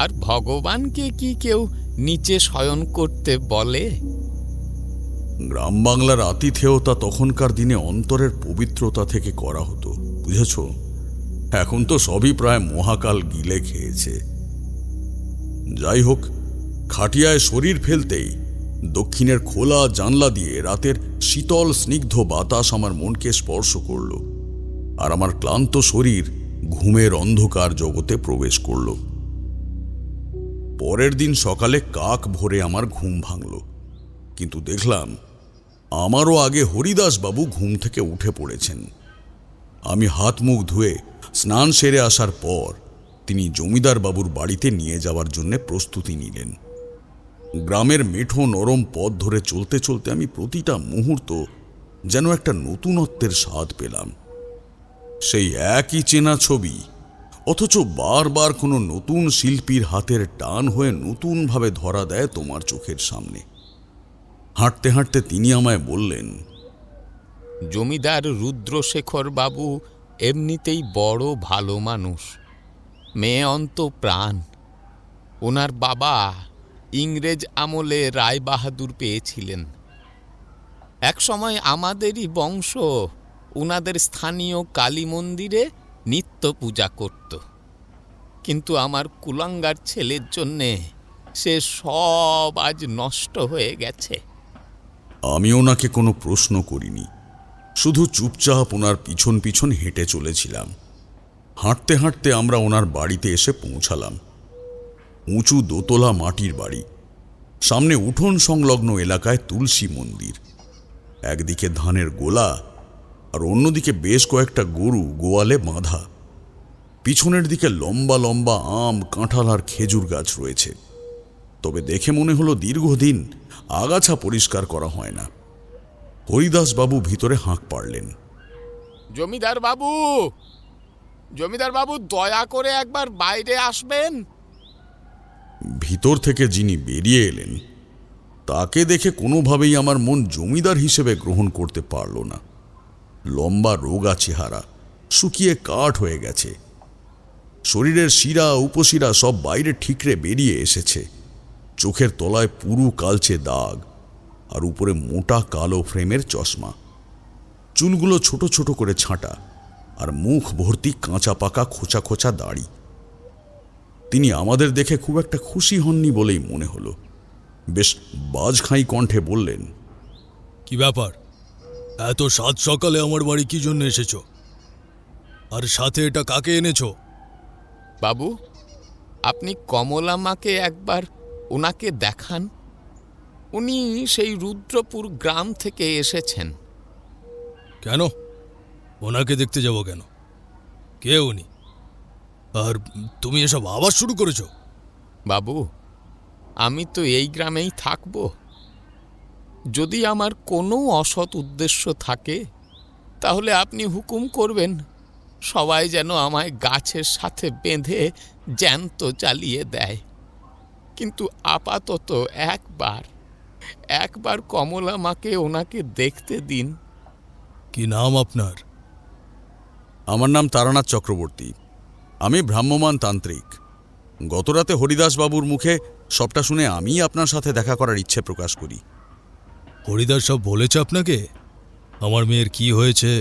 Speaker 6: আর ভগবানকে কি কেউ নিচে শয়ন করতে বলে?
Speaker 3: গ্রাম বাংলার আতিথেয়তা তখনকার দিনে অন্তরের পবিত্রতা থেকে করা হতো, বুঝেছ? এখন তো সবই প্রায় মহাকাল গিলে খেয়েছে। যাই হোক, খাটিয়ায় শরীর ফেলতেই দক্ষিণের খোলা জানলা দিয়ে রাতের শীতল স্নিগ্ধ বাতাস আমার মনকে স্পর্শ করল, আর আমার ক্লান্ত শরীর ঘুমের অন্ধকার জগতে প্রবেশ করল। পরের দিন সকালে কাক ভরে আমার ঘুম ভাঙল, কিন্তু দেখলাম আমারও আগে হরিদাসবাবু ঘুম থেকে উঠে পড়েছেন। আমি হাত মুখ ধুয়ে স্নান সেরে আসার পর তিনি জমিদার বাবুর বাড়িতে নিয়ে যাওয়ার জন্য প্রস্তুতি নিলেন। গ্রামের মেঠো নরম পথ ধরে চলতে চলতে আমি প্রতিটা মুহূর্ত যেন একটা নতুনত্বের স্বাদ পেলাম। সেই একই চেনা ছবি, অথচ বারবার কোনো নতুন শিল্পীর হাতের টান হয়ে নতুনভাবে ধরা দেয় তোমার চোখের সামনে। হাঁটতে হাঁটতে তিনি আমায় বললেন,
Speaker 6: জমিদার রুদ্রশেখর বাবু এমনিতেই বড় ভালো মানুষ। মেয়ে অন্ত প্রাণ। ওনার বাবা ইংরেজ আমলে রায় বাহাদুর পেয়েছিলেন। এক সময় আমাদেরই বংশ ওনাদের স্থানীয় কালী মন্দিরে নিত্য পূজা করত, কিন্তু আমার কুলাঙ্গার ছেলের জন্যে সে সব আজ নষ্ট হয়ে গেছে।
Speaker 3: আমি ওনাকে কোনো প্রশ্ন করিনি, শুধু চুপচাপ ওনার পিছন পিছন হেঁটে চলেছিলাম। হাঁটতে হাঁটতে আমরা ওনার বাড়িতে এসে পৌঁছালাম। উঁচু দোতলা মাটির বাড়ি, সামনে উঠোন সংলগ্ন এলাকায় তুলসী মন্দির, একদিকে ধানের গোলা আর অন্যদিকে বেশ কয়েকটা গরু গোয়ালে বাঁধা। পিছনের দিকে লম্বা লম্বা আম, কাঁঠাল আর খেজুর গাছ রয়েছে, তবে দেখে মনে হলো দীর্ঘদিন আগাছা পরিষ্কার করা হয় না। হরিদাস বাবু ভিতরে হাঁক পাড়লেন।
Speaker 6: জমিদার বাবু, জমিদার বাবু, দয়া করে একবার বাইরে আসবেন।
Speaker 3: ভিতর থেকে যিনি বেরিয়ে এলেন তাকে দেখে কোনোভাবেই আমার মন জমিদার হিসেবে গ্রহণ করতে পারল না। লম্বা রোগা চেহারা, শুকিয়ে কাঠ হয়ে গেছে, শরীরের শিরা উপশিরা সব বাইরে ঠিকরে বেরিয়ে এসেছে, চোখের তলায় পুরু কালচে দাগ, আর উপরে মোটা কালো ফ্রেমের চশমা। চুলগুলো ছোট ছোট করে ছাঁটা, আর মুখ ভর্তি কাঁচা পাকা খোঁচা খোঁচা দাড়ি। তিনি আমাদের দেখে খুব একটা খুশি হননি বলেই মনে হলো। বেশ বাজখাঁই কণ্ঠে বললেন,
Speaker 1: কি ব্যাপার, এত সাত সকালে আমার বাড়ি কি জন্য এসেছো? আর সাথে এটা কাকে এনেছো?
Speaker 6: বাবু, আপনি কমলা মাকে একবার ওনাকে দেখান। উনি সেই রুদ্রপুর গ্রাম থেকে এসেছেন।
Speaker 1: কেন? ওনাকে দেখতে যাব কেন? কে উনি? আর তুমি এসব আবার শুরু করেছো?
Speaker 6: বাবু, আমি তো এই গ্রামেই থাকব। যদি আমার কোনো অসৎ উদ্দেশ্য থাকে তাহলে আপনি হুকুম করবেন, সবাই যেন আমায় গাছের সাথে বেঁধে জ্যান্ত জ্বালিয়ে দেয়। কিন্তু আপাতত একবার কমলা মাকে ওনাকে দেখতে দিন।
Speaker 1: কি নাম আপনার?
Speaker 3: আমার নাম তারানাথ চক্রবর্তী। আমি ভ্রাম্যমাণ তান্ত্রিক। গতরাতে হরিদাস বাবুর মুখে সবটা শুনে আমি আপনার সাথে দেখা করার ইচ্ছে প্রকাশ করি।
Speaker 1: হরিদাস সব বলেছে আপনাকে আমার মেয়ের কি হয়েছে?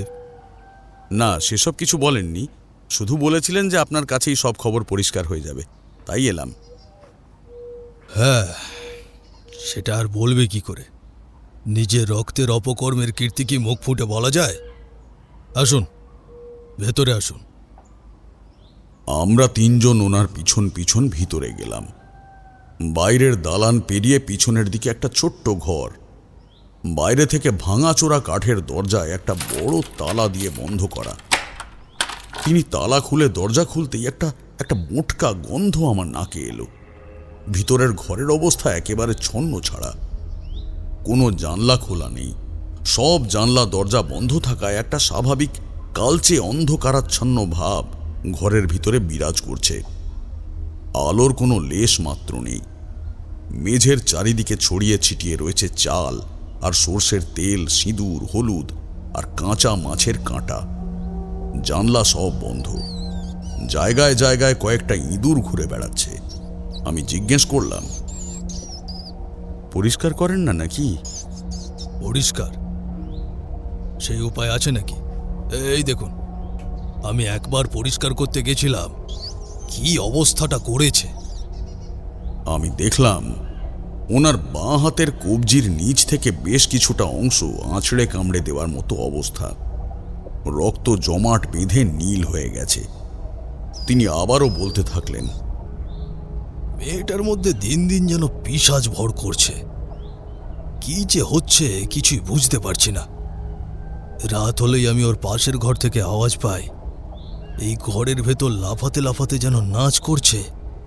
Speaker 3: না, সেসব কিছু বলেননি, শুধু বলেছিলেন যে আপনার কাছেই সব খবর পরিষ্কার হয়ে যাবে, তাই এলাম।
Speaker 1: হ্যাঁ, সেটা আর বলবে কি করে? নিজের রক্তের অপকর্মের কীর্তি কি মুখ ফুটে বলা যায়? আসুন, ভেতরে আসুন।
Speaker 3: আমরা তিনজন ওনার পিছন পিছন ভিতরে গেলাম। বাইরের দালান পেরিয়ে পিছনের দিকে একটা ছোট্ট ঘর, বাইরে থেকে ভাঙাচোরা কাঠের দরজায় একটা বড় তালা দিয়ে বন্ধ করা। তিনি তালা খুলে দরজা খুলতেই একটা মোটকা গন্ধ আমার নাকে এলো। ভিতরের ঘরের অবস্থা একেবারে ছন্ন ছাড়া, কোনো জানলা খোলা নেই, সব জানলা দরজা বন্ধ থাকায় একটা স্বাভাবিক কালচে অন্ধকারাচ্ছন্ন ভাব ঘরের ভিতরে বিরাজ করছে। আলোর কোনো লেশ মাত্র নেই। মেঝের চারিদিকে ছড়িয়ে ছিটিয়ে রয়েছে চাল আর সর্ষের তেল, সিঁদুর, হলুদ আর কাঁচা মাছের কাঁটা। জানলা সব বন্ধ, জায়গায় জায়গায় কয়েকটা ইঁদুর ঘুরে বেড়াচ্ছে। আমি জিজ্ঞেস করলাম, পরিষ্কার করেন না নাকি?
Speaker 1: পরিষ্কার সেই উপায় আছে নাকি? এই দেখুন, আমি একবার পরিষ্কার করতে গেছিলাম, কি অবস্থাটা করেছে।
Speaker 3: আমি দেখলাম ওনার বাঁ হাতের কবজির নিচ থেকে বেশ কিছুটা অংশ আঁচড়ে কামড়ে দেওয়ার মতো অবস্থা, রক্ত জমাট বেঁধে নীল হয়ে গেছে। তিনি আবারও বলতে থাকলেন,
Speaker 1: মেয়েটার মধ্যে দিন দিন যেন পিশাচ ভর করছে। কি যে হচ্ছে কিছুই বুঝতে পারছি না। রাত হলেই আমি ওর পাশের ঘর থেকে আওয়াজ পাই, এই ঘরের ভেতর লাফাতে লাফাতে যেন নাচ করছে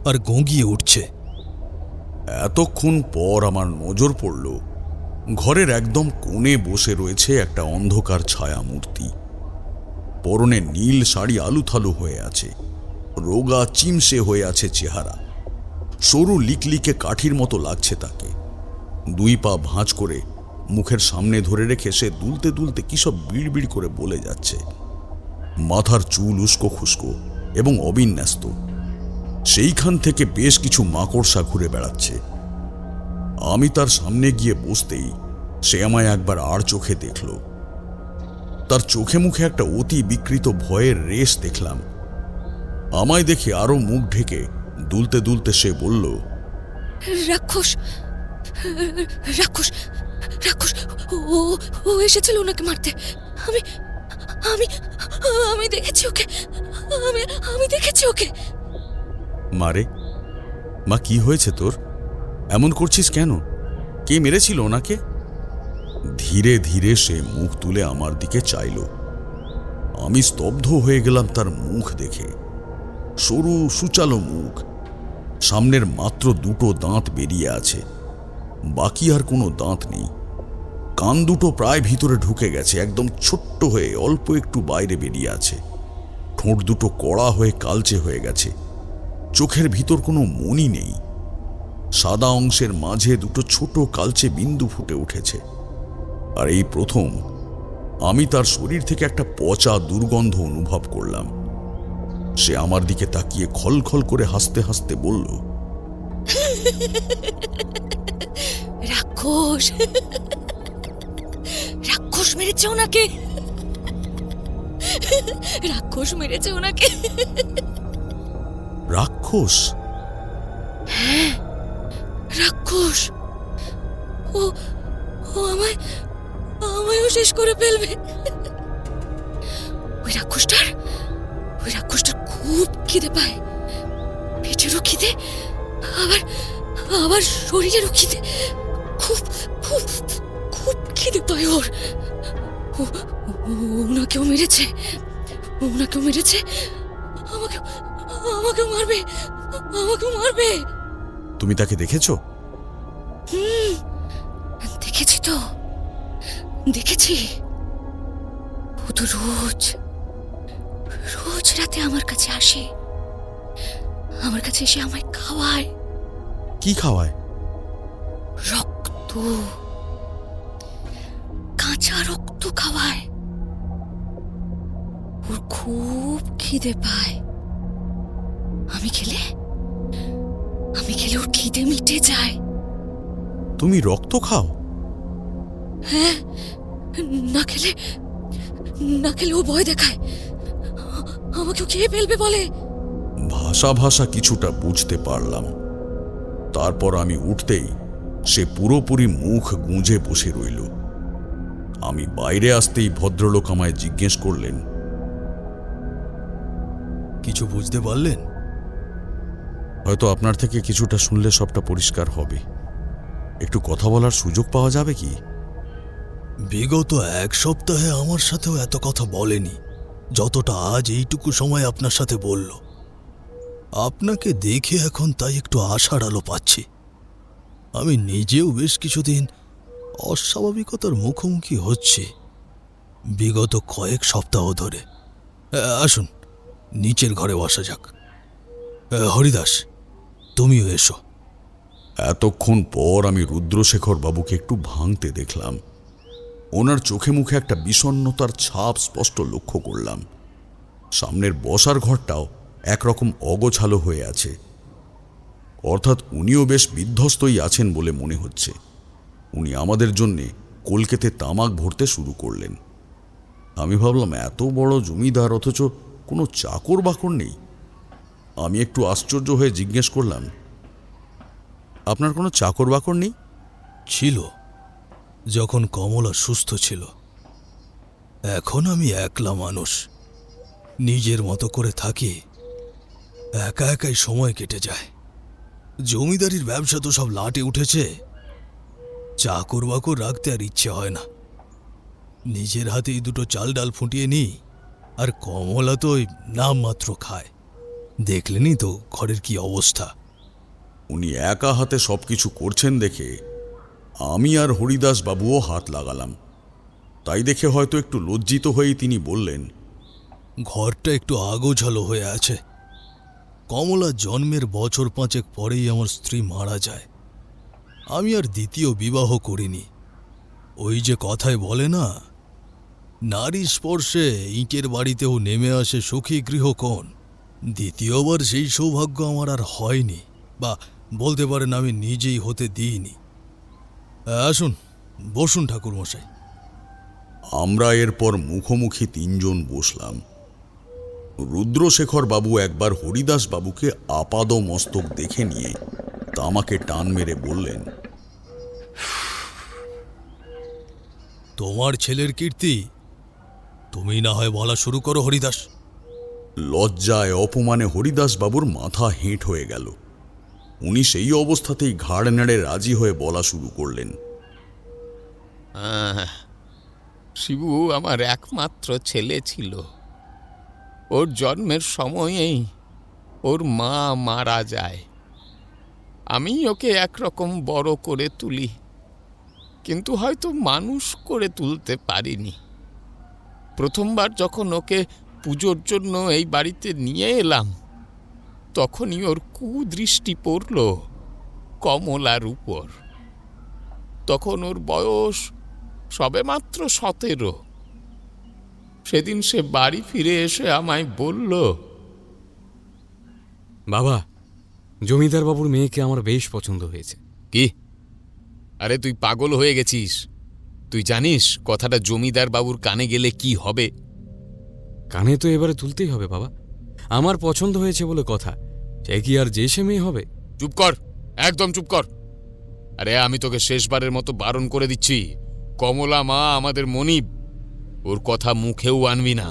Speaker 1: আর গঁগিয়ে উঠছে।
Speaker 3: এতক্ষণ পর আমার নজর পড়ল ঘরের একদম কোণে বসে রয়েছে একটা অন্ধকার ছায়া মূর্তি। পরনে নীল শাড়ি আলুথালু হয়ে আছে, রোগা চিমসে হয়ে আছে চেহারা, সরু লিকলিকে কাঠির মতো লাগছে তাকে। দুই পা ভাঁজ করে মুখের সামনে ধরে রেখে সে দুলতে দুলতে কিসব বিড়বিড় করে বলে যাচ্ছে। মাথার চুল উস্কো খুস্কো এবং অবিন্যস্ত, সেইখান থেকে বেশ কিছু মাকড়সা ঘুরে বেড়াচ্ছে। আমি তার সামনে গিয়ে বসতেই সে আমায় একবার আর চোখে দেখল। তার চোখে মুখে একটা অতি বিকৃত ভয়ের রেশ দেখলাম। আমায় দেখে আরো মুখ ঢেকে দুলতে দুলতে সে বলল,
Speaker 2: রাক্ষস, রাক্ষস, রাক্ষস, ও ও এসেছিল ওনাকে মারতে। আমি আমি আমি দেখেছি ওকে, আমি আমি দেখেছি ওকে।
Speaker 3: মারে? মা, কি হয়েছে তোর? এমন করছিস কেন? কে মেরেছিল ওনাকে? ধীরে ধীরে সে মুখ তুলে আমার দিকে চাইল। আমি স্তব্ধ হয়ে গেলাম তার মুখ দেখে। সরু সুচালো মুখ, সামনের মাত্র দুটো দাঁত বেরিয়ে আছে, বাকি আর কোনো দাঁত নেই। কান দুটো প্রায় ভিতরে ঢুকে গেছে, একদম ছোট্ট হয়ে অল্প একটু বাইরে বেরিয়ে আছে। ঠোঁট দুটো কড়া হয়ে কালচে হয়ে গেছে। চোখের ভিতর কোনো মনি নেই। সাদা অংশের মাঝে দুটো ছোট কালচে বিন্দু ফুটে উঠেছে। আর এই প্রথম আমি তার শরীর থেকে একটা পচা দুর্গন্ধ অনুভব করলাম। সে আমার দিকে তাকিয়ে খলখল করে হাসতে হাসতে বলল,
Speaker 2: রাক্ষস, রাক্ষস মেরেছে ওনাকে, রাক্ষস মেরেছে ওনাকে।
Speaker 3: রাক্ষস?
Speaker 2: হ্যাঁ, রাক্ষস। ও ও আমায়ও শেষ করে ফেলবে। ওই রাক্ষসটার খুব খিদে পায়। পেটেরও খিদে, আবার শরীরেরও খিদে। খুব খুব খুব খিদে পায় ওর। ওনাকেও মেরেছে, ওনাকেও মেরেছে, আমাকেও মারবে, আমাকেও মারবে।
Speaker 3: তুমি তাকে দেখেছো?
Speaker 2: দেখেছি তো, দেখেছি। ও তো রোজ রাতে আমার কাছে আসে, আমার কাছে এসে আমায় খাওয়ায়।
Speaker 3: কি খাওয়ায়?
Speaker 2: রক্ত, কাঁচা রক্ত খাওয়ায়। ওর খুব খিদে পায়। আমি খেলে ওর খিদে মিটে যায়।
Speaker 3: তুমি রক্ত খাও?
Speaker 2: হ্যাঁ, না খেলে ও ভয় দেখায়, আমাকেও খেয়ে ফেলবে বলে।
Speaker 3: ভাষা ভাষা কিছুটা বুঝতে পারলাম। তারপর আমি উঠতেই সে পুরোপুরি মুখ গুঁজে বসে রইল। আমি বাইরে আসতেই ভদ্রলোক আমায় জিজ্ঞেস করলেন,
Speaker 8: কিছু বুঝতে পারলেন?
Speaker 3: হয়তো আপনার থেকে কিছুটা শুনলে সবটা পরিষ্কার হবে। একটু কথা বলার সুযোগ পাওয়া যাবে কি?
Speaker 8: বিগত 1 সপ্তাহে আমার সাথেও এত কথা বলেনি যতটা আজ এইটুকু সময় আপনার সাথে বলল। আপনাকে দেখে এখন তাই একটু আশার আলো পাচ্ছি। আমি নিজেও বেশ কিছুদিন অস্বাভাবিকতার মুখোমুখি হচ্ছি বিগত কয়েক সপ্তাহ ধরে। আসুন, নিচের ঘরে বসা যাক। হরিদাস, তুমিও এসো।
Speaker 3: এতক্ষণ পর আমি রুদ্রশেখর বাবুকে একটু ভাঙতে দেখলাম। ওনার চোখে মুখে একটা বিষণ্ণতার ছাপ স্পষ্ট লক্ষ্য করলাম। সামনের বসার ঘরটাও একরকম অগোছালো হয়ে আছে, অর্থাৎ উনিও বেশ বিধ্বস্তই আছেন বলে মনে হচ্ছে। উনি আমাদের জন্যে কলকেতে তামাক ভরতে শুরু করলেন। আমি ভাবলাম, এত বড় জমিদার অথচ কোনো চাকর বাকর নেই। আমি একটু আশ্চর্য হয়ে জিজ্ঞেস করলাম, আপনার কোনো চাকর বাকর নেই?
Speaker 8: ছিল, যখন কমলা সুস্থ ছিল। এখন আমি একলা মানুষ, নিজের মতো করে থাকি। একা একাই সময় কেটে যায়। জমিদারির ব্যবসা তো সব লাটে উঠেছে, চাকর বাকর রাখতে আর ইচ্ছে হয় না। নিজের হাতেই দুটো চাল ডাল ফুটিয়ে নিই, আর কমলা তো ওই নামমাত্র খায়। দেখলেনই তো ঘরের কি অবস্থা।
Speaker 3: উনি একা হাতে সবকিছু করছেন দেখে আমি আর হরিদাস বাবুও হাত লাগালাম। তাই দেখে হয়তো একটু লজ্জিত হয়েই তিনি বললেন,
Speaker 8: ঘরটা একটু আগোছালো হয়ে আছে। কমলা জন্মের বছর 5 পরেই আমার স্ত্রী মারা যায়। আমি আর দ্বিতীয় বিবাহ করিনি। ওই যে কথায় বলে না, নারী স্পর্শে ইটের বাড়িতেও নেমে আসে সুখী গৃহকোণ, দ্বিতীয়বার সেই সৌভাগ্য আমার আর হয়নি, বা বলতে পারেন আমি নিজেই হতে দিইনি। আসুন, বসুন ঠাকুরমশাই।
Speaker 3: আমরা এরপর মুখোমুখি তিনজন বসলাম। রুদ্রশেখর বাবু একবার হরিদাস বাবুকে আপাদ মস্তক দেখে নিয়ে তামাকে টান মেরে বললেন,
Speaker 8: তোমার ছেলের কীর্তি তুমি না হয় বলা শুরু করো হরিদাস।
Speaker 3: লজ্জায় অপমানে হরিদাস বাবুর মাথা হেঁট হয়ে গেল। উনি সেই অবস্থাতেই ঘাড় নেড়ে রাজি হয়ে বলা শুরু করলেন,
Speaker 6: শিবু আমার একমাত্র ছেলে ছিল। ওর জন্মের সময়েই ওর মা মারা যায়। আমি ওকে একরকম বড় করে তুলি, কিন্তু হয়তো মানুষ করে তুলতে পারিনি। প্রথমবার যখন ওকে পুজোর জন্য এই বাড়িতে নিয়ে এলাম, তখনই ওর কুদৃষ্টি পড়ল কমলার উপর। তখন ওর বয়স সবেমাত্র 17। সেদিন সে বাড়ি ফিরে এসে আমায় বলল,
Speaker 5: বাবা, জমিদার বাবুর মেয়েকে আমার বেশ পছন্দ হয়েছে।
Speaker 6: কি? আরে তুই পাগল হয়ে গেছিস? তুই জানিস কথাটা জমিদার বাবুর কানে গেলে কি হবে?
Speaker 5: কানে তো এবারে তুলতেই হবে বাবা। আমার পছন্দ হয়েছে বলে কথা, সে কি আর যে সে মেয়ে হবে?
Speaker 6: চুপ কর, একদম চুপ কর। আরে আমি তোকে শেষবারের মতো বারণ করে দিচ্ছি, কমলা মা আমাদের মনিব। ওর কথা মুখেও আনবি না,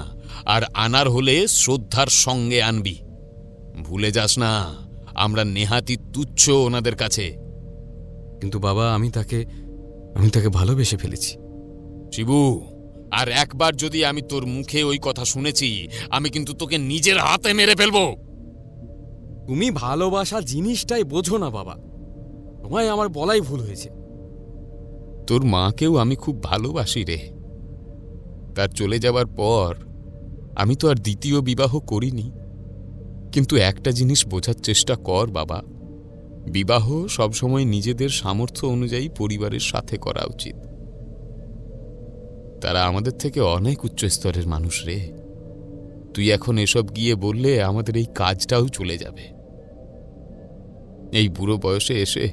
Speaker 6: আর আনার হলে শ্রদ্ধার সঙ্গে আনবি। ভুলে যাস না আমরা নেহাতি তুচ্ছ ওনাদের কাছে।
Speaker 5: কিন্তু বাবা, আমি তাকে ভালোবেসে ফেলেছি।
Speaker 6: শিবু, আর একবার যদি আমি তোর মুখে ওই কথা শুনেছি, আমি কিন্তু তোকে নিজের হাতে মেরে ফেলবো।
Speaker 5: তুমি ভালোবাসা জিনিসটাই বোঝো না বাবা, তোমায় আমার বলাই ভুল হয়েছে।
Speaker 6: তোর মাকেও আমি খুব ভালোবাসি রে। তার চলে যাবার পর আমি তো আর দ্বিতীয় বিবাহ করিনি। কিন্তু একটা জিনিস বোঝার চেষ্টা কর বাবা, বিবাহ সবসময় নিজেদের সামর্থ্য অনুযায়ী পরিবারের সাথে করা উচিত। তারা আমাদের থেকে অনেক উচ্চ স্তরের মানুষ রে। তুই এখন এসব গিয়ে বললে আমাদের এই কাজটাও চলে যাবে। এই বুড়ো বয়সে এসে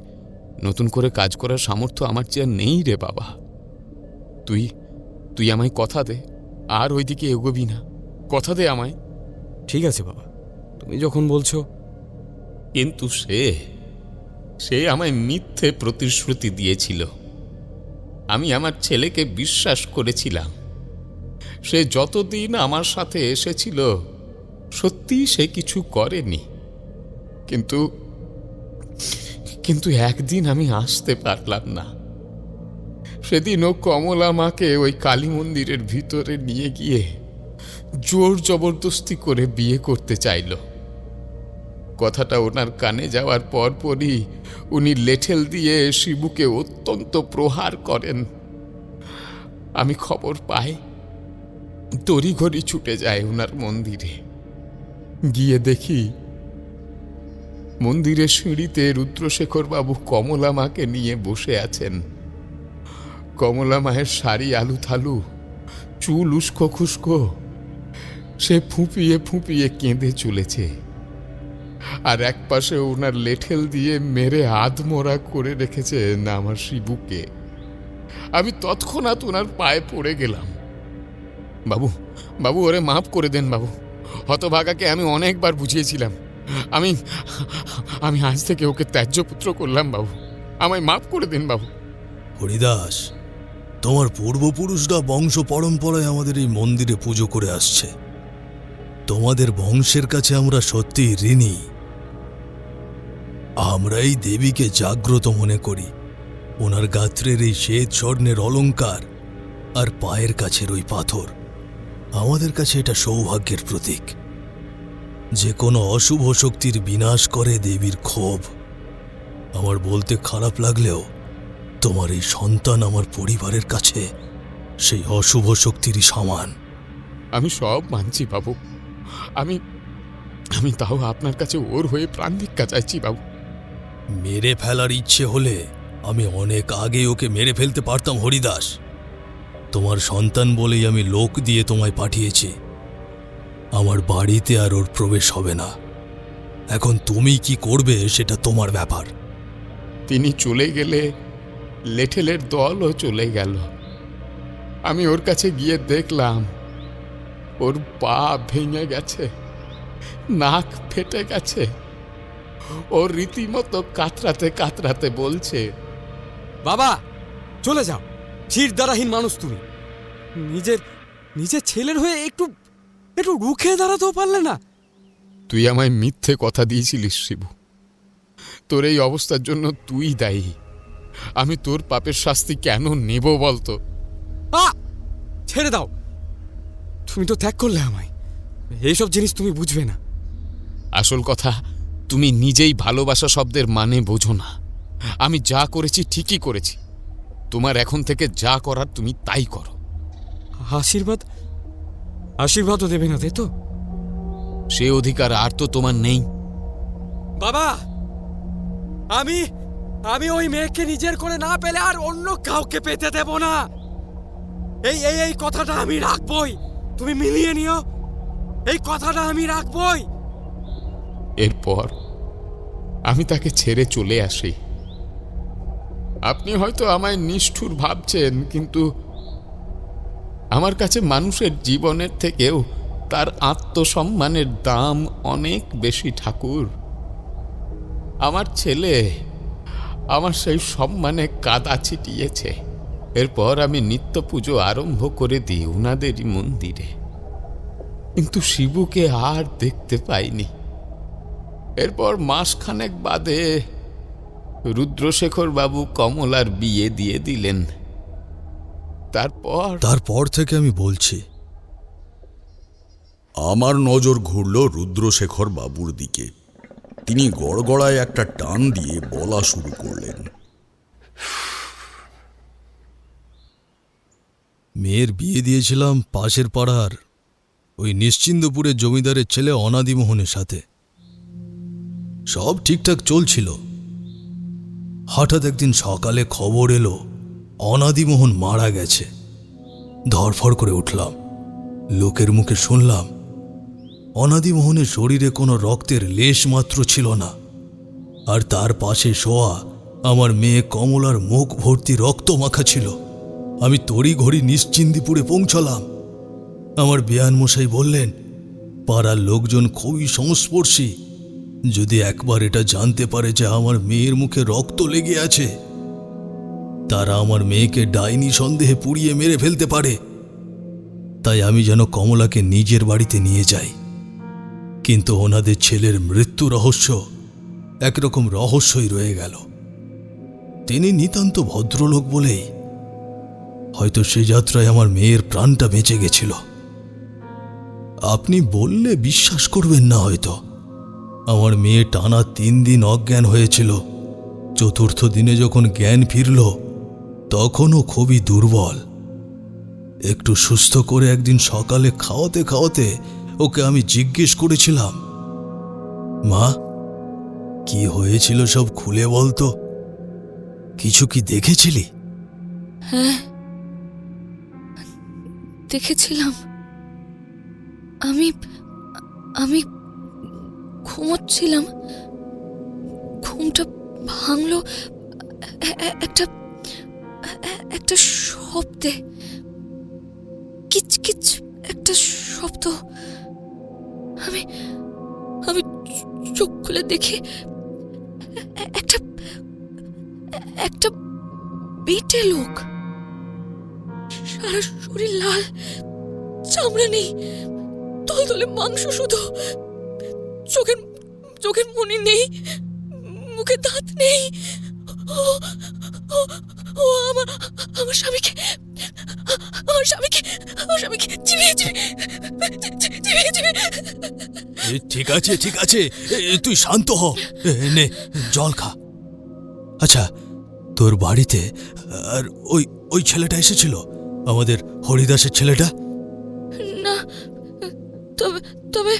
Speaker 6: নতুন করে কাজ করার সামর্থ্য আমার চেয়ে নেই রে বাবা। তুই আমায় কথা দে, আর ওইদিকে এগোবি না। কথা দে আমায়।
Speaker 5: ঠিক আছে বাবা, তুমি যখন বলছো।
Speaker 6: কিন্তু সে আমায় মিথ্যে প্রতিশ্রুতি দিয়েছিল। আমি আমার ছেলেকে বিশ্বাস করেছিলাম। সে যতদিন আমার সাথে এসেছিল সত্যি সে কিছু করেনি। কিন্তু একদিন আমি আসতে পারলাম না। সেদিন ও কমলা মাকে ওই কালী মন্দিরের ভিতরে নিয়ে গিয়ে জোর জবরদস্তি করে বিয়ে করতে চাইল। কথাটা ওনার কানে যাওয়ার পরপরই উনি লেঠেল দিয়ে শিবুকে অত্যন্ত প্রহার করেন। আমি খবর পাই, তড়িঘড়ি ছুটে যায় ওনার মন্দিরে। গিয়ে দেখি মন্দিরের সিঁড়িতে রুদ্রশেখর বাবু কমলা মাকে নিয়ে বসে আছেন। কমলা মায়ের শাড়ি আলু থালু, চুল উস্কো খুস্কো। সে ফুঁপিয়ে ফুঁপিয়ে কেঁদে চলেছে, আর একপাশে ওনার লেঠেল দিয়ে মেরে আধমরা করে রেখেছেন আমার শিবুকে। আমি তৎক্ষণাৎ ওনার পায়ে পড়ে গেলাম। বাবু ওরে মাফ করে দেন বাবু। হতভাগাকে আমি অনেকবার বুঝিয়েছিলাম। আমি আজ থেকে ওকে ত্যায্য পুত্র করলাম বাবু। আমায় মাফ করে দেন বাবু।
Speaker 8: হরিদাস, তোমার পূর্বপুরুষরা বংশ পরম্পরায় আমাদের এই মন্দিরে পুজো করে আসছে। তোমাদের বংশের কাছে আমরা সত্যি ঋণী। আমরা এই দেবীকে জাগ্রত মনে করি। ওনার গাত্রের এই শ্বেত স্বর্ণের অলংকার আর পায়ের কাছের ওই পাথর, আমাদের কাছে এটা সৌভাগ্যের প্রতীক। যে কোনো অশুভ শক্তির বিনাশ করে দেবীর ক্ষোভ। আমার বলতে খারাপ লাগলেও তোমার এই সন্তান আমার পরিবারের কাছে সেই অশুভ শক্তিরই সমান।
Speaker 6: আমি সব মানছি বাবু। আমি তাও আপনার কাছে ওর হয়ে প্রাণ ভিক্ষা চাইছি বাবু।
Speaker 8: মেরে ফেলার ইচ্ছে হলে আমি অনেক আগে ওকে মেরে ফেলতে পারতাম হরিদাস। তোমার সন্তান বলেই আমি লোক দিয়ে তোমায় পাঠিয়েছি। আমার বাড়িতে আর ওর প্রবেশ হবে না। এখন তুমি কি করবে সেটা তোমার ব্যাপার।
Speaker 6: তিনি চলে গেলে লেঠেলের দলও চলে গেল। আমি ওর কাছে গিয়ে দেখলাম ওর পা ভেঙে গেছে, নাক ফেটে গেছে। ও রীতিমতো কাতরাতে কাতরাতে বলছে,
Speaker 5: বাবা চলে যাও, শিরদাঁড়াহীন মানুষ তুমি। নিজের ছেলের হয়ে একটু রুখে দাঁড়াতেও পারলে না।
Speaker 6: তুই আমায় মিথ্যে কথা দিয়েছিলিস শিবু। তোর এই অবস্থার জন্য তুই দায়ী। আমি তোর পাপের শাস্তি কেন নেব বলতো?
Speaker 5: ছেড়ে দাও, তুমি তো ত্যাগ করলে আমায়। এইসব জিনিস তুমি বুঝবে না।
Speaker 6: আসল কথা, তুমি নিজেই ভালোবাসা শব্দের মানে বোঝো না। আমি যা করেছি ঠিকই করেছি। তোমার এখন থেকে যা করার তুমি তাই করো।
Speaker 5: আশীর্বাদও দেবে না, তাই তো?
Speaker 6: সে অধিকার আর তো তোমার নেই।
Speaker 5: বাবা, আমি ওই মেয়েকে নিজের করে না পেলে আর অন্য কাউকে পেতে দেব না। এই কথাটা আমি রাখবই। তুমি মিলিয়ে নিও, এই কথাটা আমি রাখবই।
Speaker 6: এরপর আমি তাকে ছেড়ে চলে আসি। আপনি হয়তো আমায় নিষ্ঠুর ভাবছেন, কিন্তু আমার কাছে মানুষের জীবনের থেকেও তার আত্মসম্মানের দাম অনেক বেশি ঠাকুর। আমার ছেলে আমার সেই সম্মানে কাদা ছিটিয়েছে। এরপর আমি নিত্য পুজো আরম্ভ করে দিই উনাদেরই মন্দিরে, কিন্তু শিবুকে আর দেখতে পাইনি। এরপর মাসখানেক বাদে রুদ্রশেখর বাবু কমলার বিয়ে দিয়ে দিলেন।
Speaker 8: তারপর থেকে আমি বলছি।
Speaker 3: আমার নজর ঘুরল রুদ্রশেখর বাবুর দিকে। তিনি গড়গড়ায় একটা টান দিয়ে বলা শুরু করলেন।
Speaker 8: মেয়ের বিয়ে দিয়েছিলাম পাশের পাড়ার ওই নিশ্চিন্দপুরের জমিদারের ছেলে অনাদিমোহনের সাথে। সব ঠিকঠাক চলছিল। হঠাৎ একদিন সকালে খবর এলো অনাদিমোহন মারা গেছে। ধরফর করে উঠলাম, লোকের মুখে শুনলাম অনাদিমোহনের শরীরে কোনো রক্তের লেশ মাত্র ছিল না, আর তার পাশে শোয়া আমার মেয়ে কমলার মুখ ভর্তি রক্ত মাখা ছিল। আমি তড়িঘড়ি নিশ্চিন্দিপুরে পৌঁছলাম। আমার বেয়ানমশাই বললেন, পাড়ার লোকজন খুবই সংস্পর্শী। যদি একবার এটা জানতে পারে যে আমার মেয়ের মুখে রক্ত লেগে আছে, তারা আমার মেয়েকে ডাইনি সন্দেহে পুড়িয়ে মেরে ফেলতে পারে। তাই আমি যেন কমলাকে নিজের বাড়িতে নিয়ে যাই। কিন্তু ওনাদের ছেলের মৃত্যু রহস্য একরকম রহস্যই রয়ে গেল। তিনি নিতান্ত ভদ্রলোক বলেই হয়তো সে যাত্রায় আমার মেয়ের প্রাণটা বেঁচে গেছিল। আপনি বললে বিশ্বাস করবেন না হয়তো। আমার মেয়ে টানা 3 দিন অজ্ঞান হয়েছিল। চতুর্থ দিনে যখন জ্ঞান ফিরল, তখনও খুবই দুর্বল। একটু সুস্থ করে একদিন সকালে খাওয়াতে খাওয়াতে ওকে আমি জিজ্ঞেস করেছিলাম, মা, কি হয়েছিল সব খুলে বলতো? কিছু কি দেখেছিলি?
Speaker 2: হ্যাঁ, দেখেছিলাম। আমি ঘুমোচ্ছিলাম। ঘুমটা ভাঙলো একটা শব্দে। কিচকিচ একটা শব্দ। আমি চোখ খুলে দেখি একটা বেটে লোক। সারা শরীর লাল, চামড়া নেই, তলতলে মাংস শুধু। চোখের মনি নেই, মুখে দাঁত নেই। ও আমার স্বামীকে
Speaker 8: ঠিক আছে ঠিক আছে, তুই শান্ত হ। নে জল খা। আচ্ছা, তোর বাড়িতে আর ওই ছেলেটা এসেছিল, আমাদের হরিদাসের ছেলেটা?
Speaker 2: না, তবে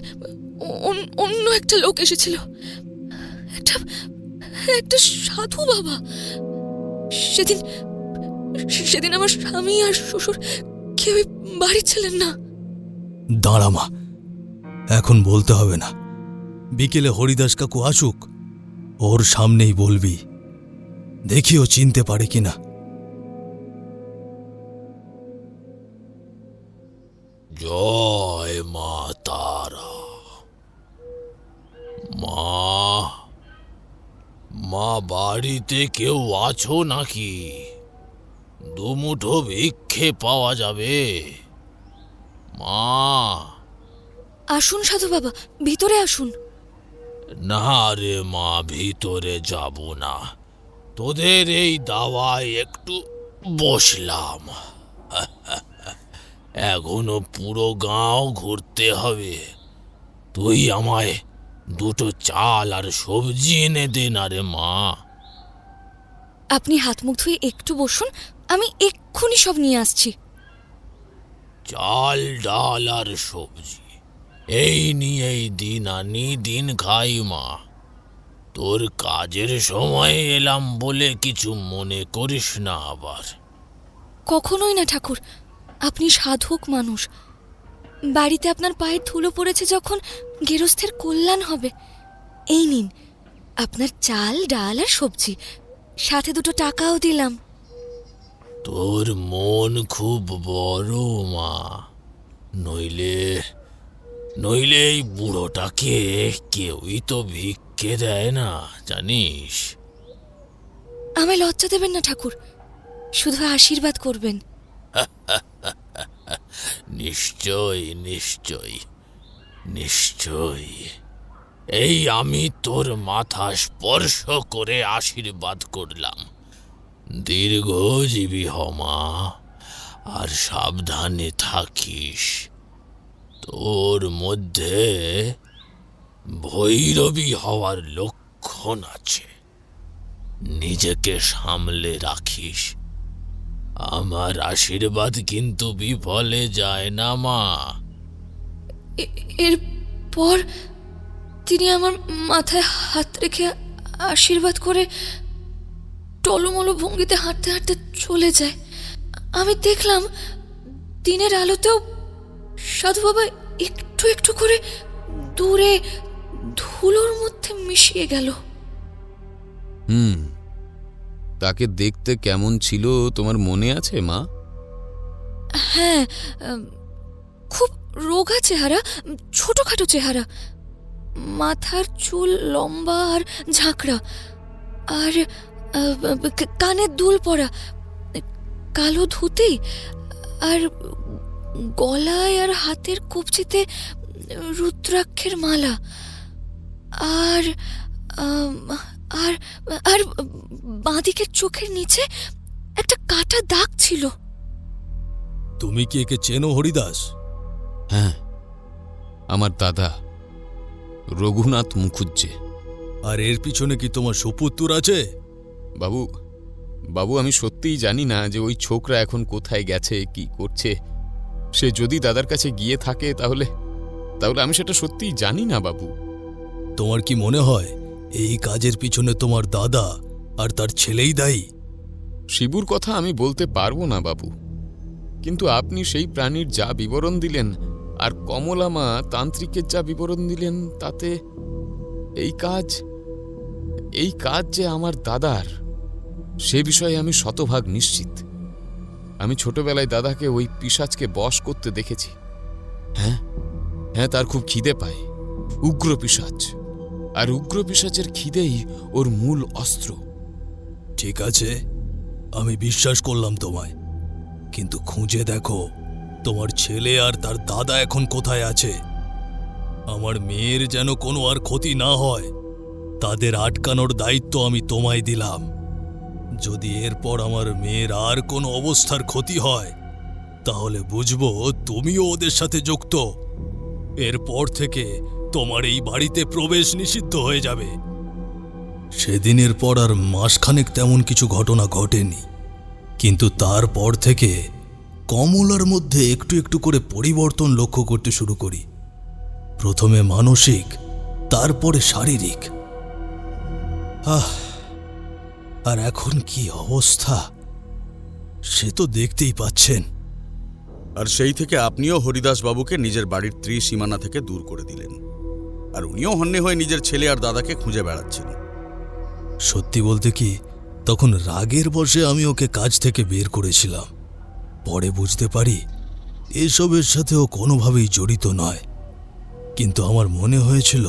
Speaker 2: অন্য একটা লোক এসেছিল। একটা সাধু বাবা। সেদিন আমার স্বামী আর শ্বশুর কেউই বাড়ি ছিলেন না।
Speaker 8: দাঁড়া মা, এখন বলতে হবে না, বিকেলে হরিদাস কাকু আসুক, ওর সামনেই বলবি, দেখিও চিনতে পারে কিনা।
Speaker 1: জয় মা তারা। মা, মা বাড়িতে কেউ আছো নাকি? দুমুঠো ভিক্ষে পাওয়া যাবে? মা।
Speaker 2: আসুন সাধু বাবা, ভিতরে আসুন।
Speaker 1: না রে মা, ভিতরে যাব না, তোদের এই দাওয়ায় একটু বসলাম। এখনো পুরো গাঁও ঘুরতে হবে। তুই আমায় দুটো চাল আর সবজি এনে দে না রে মা।
Speaker 2: আপনি হাত মুখ ধুয়ে একটু বসুন, আমি এক্ষুনি সব নিয়ে আসছি।
Speaker 1: চাল, ডাল আর সবজি এই নিয়েই দিন আনি দিন খাই মা। তোর কাজের সময় এলাম বলে কিছু মনে করিস না আবার।
Speaker 2: কখনোই না ঠাকুর, আপনি সাধক মানুষ। বাড়িতে আপনার পায়ের ধুলো পড়েছে যখন, গেরস্থের কল্যাণ হবে। এই নিন আপনার চাল, ডাল আর সবজি, সাথে দুটো টাকাও দিলাম।
Speaker 1: তোর মন খুব বড় মা, নইলে নইলে এই বুড়োটাকে কেউই তো ভিক্ষে দেয় না, জানিস।
Speaker 2: আমায় লজ্জা দেবেন না ঠাকুর, শুধু আশীর্বাদ করবেন।
Speaker 1: নিশ্চয় নিশ্চয় নিশ্চয়। এই আমি তোর মাথা স্পর্শ করে আশীর্বাদ করলাম। দীর্ঘজীবী হ মা, আর সাবধানে থাকিস। তোর মধ্যে ভৈরবী হওয়ার লক্ষণ আছে, নিজেকে সামলে রাখিস। আমার আশীর্বাদ কিন্তু বিফলে যায় না মা।
Speaker 2: এরপর তিনি আমার মাথায় হাত রেখে আশীর্বাদ করে টলমলো ভঙ্গিতে হাঁটতে হাঁটতে চলে যায়। আমি দেখলাম দিনের আলোতেও সাধু বাবা একটু একটু করে দূরে ধুলোর মধ্যে মিশিয়ে গেল।
Speaker 6: তাকে দেখতে কেমন ছিল তোমার মনে আছে মা?
Speaker 2: হ্যাঁ, খুব রোগা চেহারা, ছোটখাটো চেহারা, মাথার চুল লম্বা আর ঝাঁকড়া, আর কানের দুল পরা, কালো ধুতি, আর গলায় আর হাতের কবজিতে রুদ্রাক্ষের মালা, আর আর আর বাঁদিকের চোখের নিচে একটা কাটা দাগ ছিল।
Speaker 8: তুমি কি একে চেনো হরিদাস?
Speaker 6: হ্যাঁ, আমার দাদা রঘুনাথ মুখুজ্জে।
Speaker 8: আর এর পিছনে কি তোমার সুপুত্র আছে?
Speaker 6: বাবু, বাবু আমি সত্যিই জানি না যে ওই ছোকরা এখন কোথায় গেছে, কি করছে। সে যদি দাদার কাছে গিয়ে থাকে তাহলে তাহলে আমি সেটা সত্যিই জানি না বাবু।
Speaker 8: তোমার কি মনে হয় এই কাজের পিছনে তোমার দাদা আর তার ছেলেই দায়ী?
Speaker 6: শিবুর কথা আমি বলতে পারবো না বাবু, কিন্তু আপনি সেই প্রাণীর যা বিবরণ দিলেন আর কমলামা তান্ত্রিকের যা বিবরণ দিলেন, তাতে এই কাজ যে আমার দাদার, সে বিষয়ে আমি শতভাগ নিশ্চিত। আমি ছোটবেলায় দাদাকে ওই পিশাচকে বশ করতে দেখেছি। হ্যাঁ হ্যাঁ, তার খুব খিদে পায়, উগ্র পিশাচ, আর উগ্র পিশাচের খিদেই ওর মূল অস্ত্র।
Speaker 8: ঠিক আছে, আমি বিশ্বাস করলাম তোমায়, কিন্তু খুঁজে দেখো তোমার ছেলে আর তার দাদা এখন কোথায় আছে। আমার মেয়ের যেন কোনো আর ক্ষতি না হয়, তাদের আটকানোর দায়িত্ব আমি তোমায় দিলাম। যদি এরপর আমার মেয়ের আর কোনো অবস্থার ক্ষতি হয়, তাহলে বুঝবো তুমিও ওদের সাথে যুক্ত। এরপর থেকে তোমার এই বাড়িতে প্রবেশ নিষিদ্ধ হয়ে যাবে। সেদিনের পর আর মাসখানেক তেমন কিছু ঘটনা ঘটেনি, কিন্তু তারপর থেকে কমলার মধ্যে একটু একটু করে পরিবর্তন লক্ষ্য করতে শুরু করি। প্রথমে মানসিক, তারপরে শারীরিক। আর এখন কি অবস্থা সে তো দেখতেই পাচ্ছেন।
Speaker 3: আর সেই থেকে আপনিও হরিদাস বাবুকে নিজের বাড়ির ত্রিসীমানা থেকে দূর করে দিলেন, আর উনিও হন্যে হয়ে নিজের ছেলে আর দাদাকে খুঁজে বেড়াচ্ছেন।
Speaker 8: সত্যি বলতে কি, তখন রাগের বশে আমি ওকে কাজ থেকে বের করেছিলাম। পরে বুঝতে পারি এসবের সাথে ও কোনোভাবেই জড়িত নয়, কিন্তু আমার মনে হয়েছিল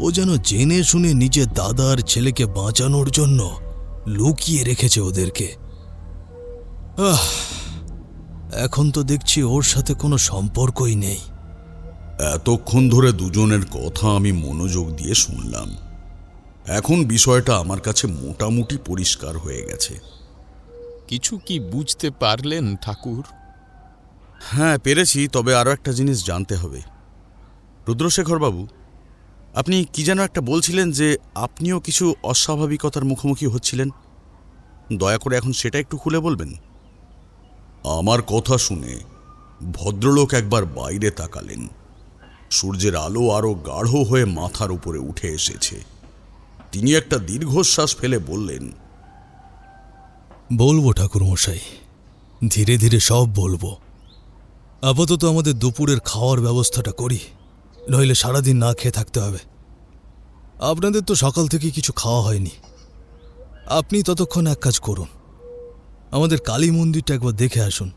Speaker 8: ও যেন জেনে শুনে নিজের দাদা আর ছেলেকে বাঁচানোর জন্য লুকিয়ে রেখেছে ওদেরকে। এখন তো দেখছি ওর সাথে কোনো সম্পর্কই নেই।
Speaker 3: এতক্ষণ ধরে দুজনের কথা আমি মনোযোগ দিয়ে শুনলাম। এখন বিষয়টা আমার কাছে মোটামুটি পরিষ্কার হয়ে গেছে।
Speaker 6: কিছু কি বুঝতে পারলেন ঠাকুর?
Speaker 3: হ্যাঁ, পেরেছি, তবে আরও একটা জিনিস জানতে হবে। রুদ্রশেখর বাবু, আপনি কি যেন একটা বলছিলেন যে আপনিও কিছু অস্বাভাবিকতার মুখোমুখি হচ্ছিলেন। দয়া করে এখন সেটা একটু খুলে বলবেন। আমার কথা শুনে ভদ্রলোক একবার বাইরে তাকালেন। সূর্যের আলো আরো গাঢ় হয়ে মাথার উপরে উঠে এসেছে। তিনি একটা দীর্ঘশ্বাস ফেলে বললেন,
Speaker 8: বলবো ঠাকুরমশাই, ধীরে ধীরে সব বলবো। আপাতত আমাদের দুপুরের খাওয়ার ব্যবস্থাটা করি, নইলে সারাদিন না খেয়ে থাকতে হবে। আপনাদের তো সকাল থেকে কিছু খাওয়া হয়নি। আপনি ততক্ষণ এক কাজ করুন, আমাদের কালী মন্দিরটা একবার দেখে আসুন,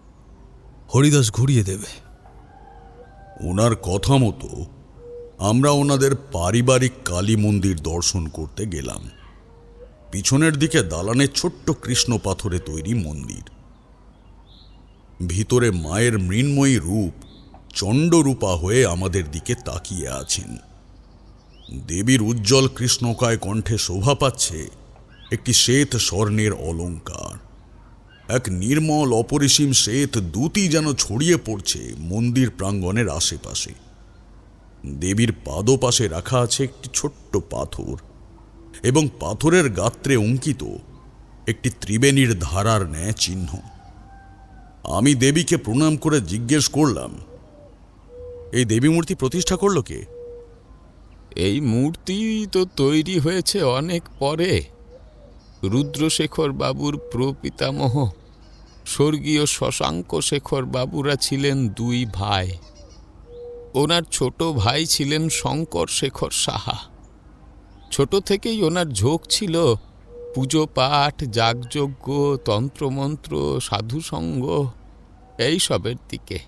Speaker 8: হরিদাস ঘুরিয়ে দেবে।
Speaker 3: ওনার কথা মতো আমরা ওনাদের পারিবারিক কালী মন্দির দর্শন করতে গেলাম। পিছনের দিকে দালানে ছোট্ট কৃষ্ণ পাথরে তৈরি মন্দির। ভিতরে মায়ের মৃন্ময়ী রূপ চণ্ডরূপা হয়ে আমাদের দিকে তাকিয়ে আছেন। দেবীর উজ্জ্বল কৃষ্ণকায় কণ্ঠে শোভা পাচ্ছে একটি শ্বেত স্বর্ণের অলঙ্কার। এক নির্মল অপরিসীম শ্বেত দ্যুতি যেন ছড়িয়ে পড়ছে মন্দির প্রাঙ্গণের আশেপাশে। দেবীর পাদপাশে রাখা আছে একটি ছোট্ট পাথর, এবং পাথরের গাত্রে অঙ্কিত একটি ত্রিবেণীর ধারার ন্যায় চিহ্ন। আমি দেবীকে প্রণাম করে জিজ্ঞেস করলাম, এই দেবী মূর্তি প্রতিষ্ঠা করল কে?
Speaker 6: এই মূর্তি তো তৈরি হয়েছে অনেক পরে। রুদ্রশেখর বাবুর প্রপিতামহ স্বর্গীয় শশাঙ্ক শেখর বাবুরা ছিলেন দুই ভাই। ওনার ছোট ভাই ছিলেন শঙ্কর শেখর সাহা। ছোট থেকেই ওনার ঝোঁক ছিল পুজো পাঠ, যাগযজ্ঞ, তন্ত্রমন্ত্র, সাধুসঙ্গ এইসবের দিকে।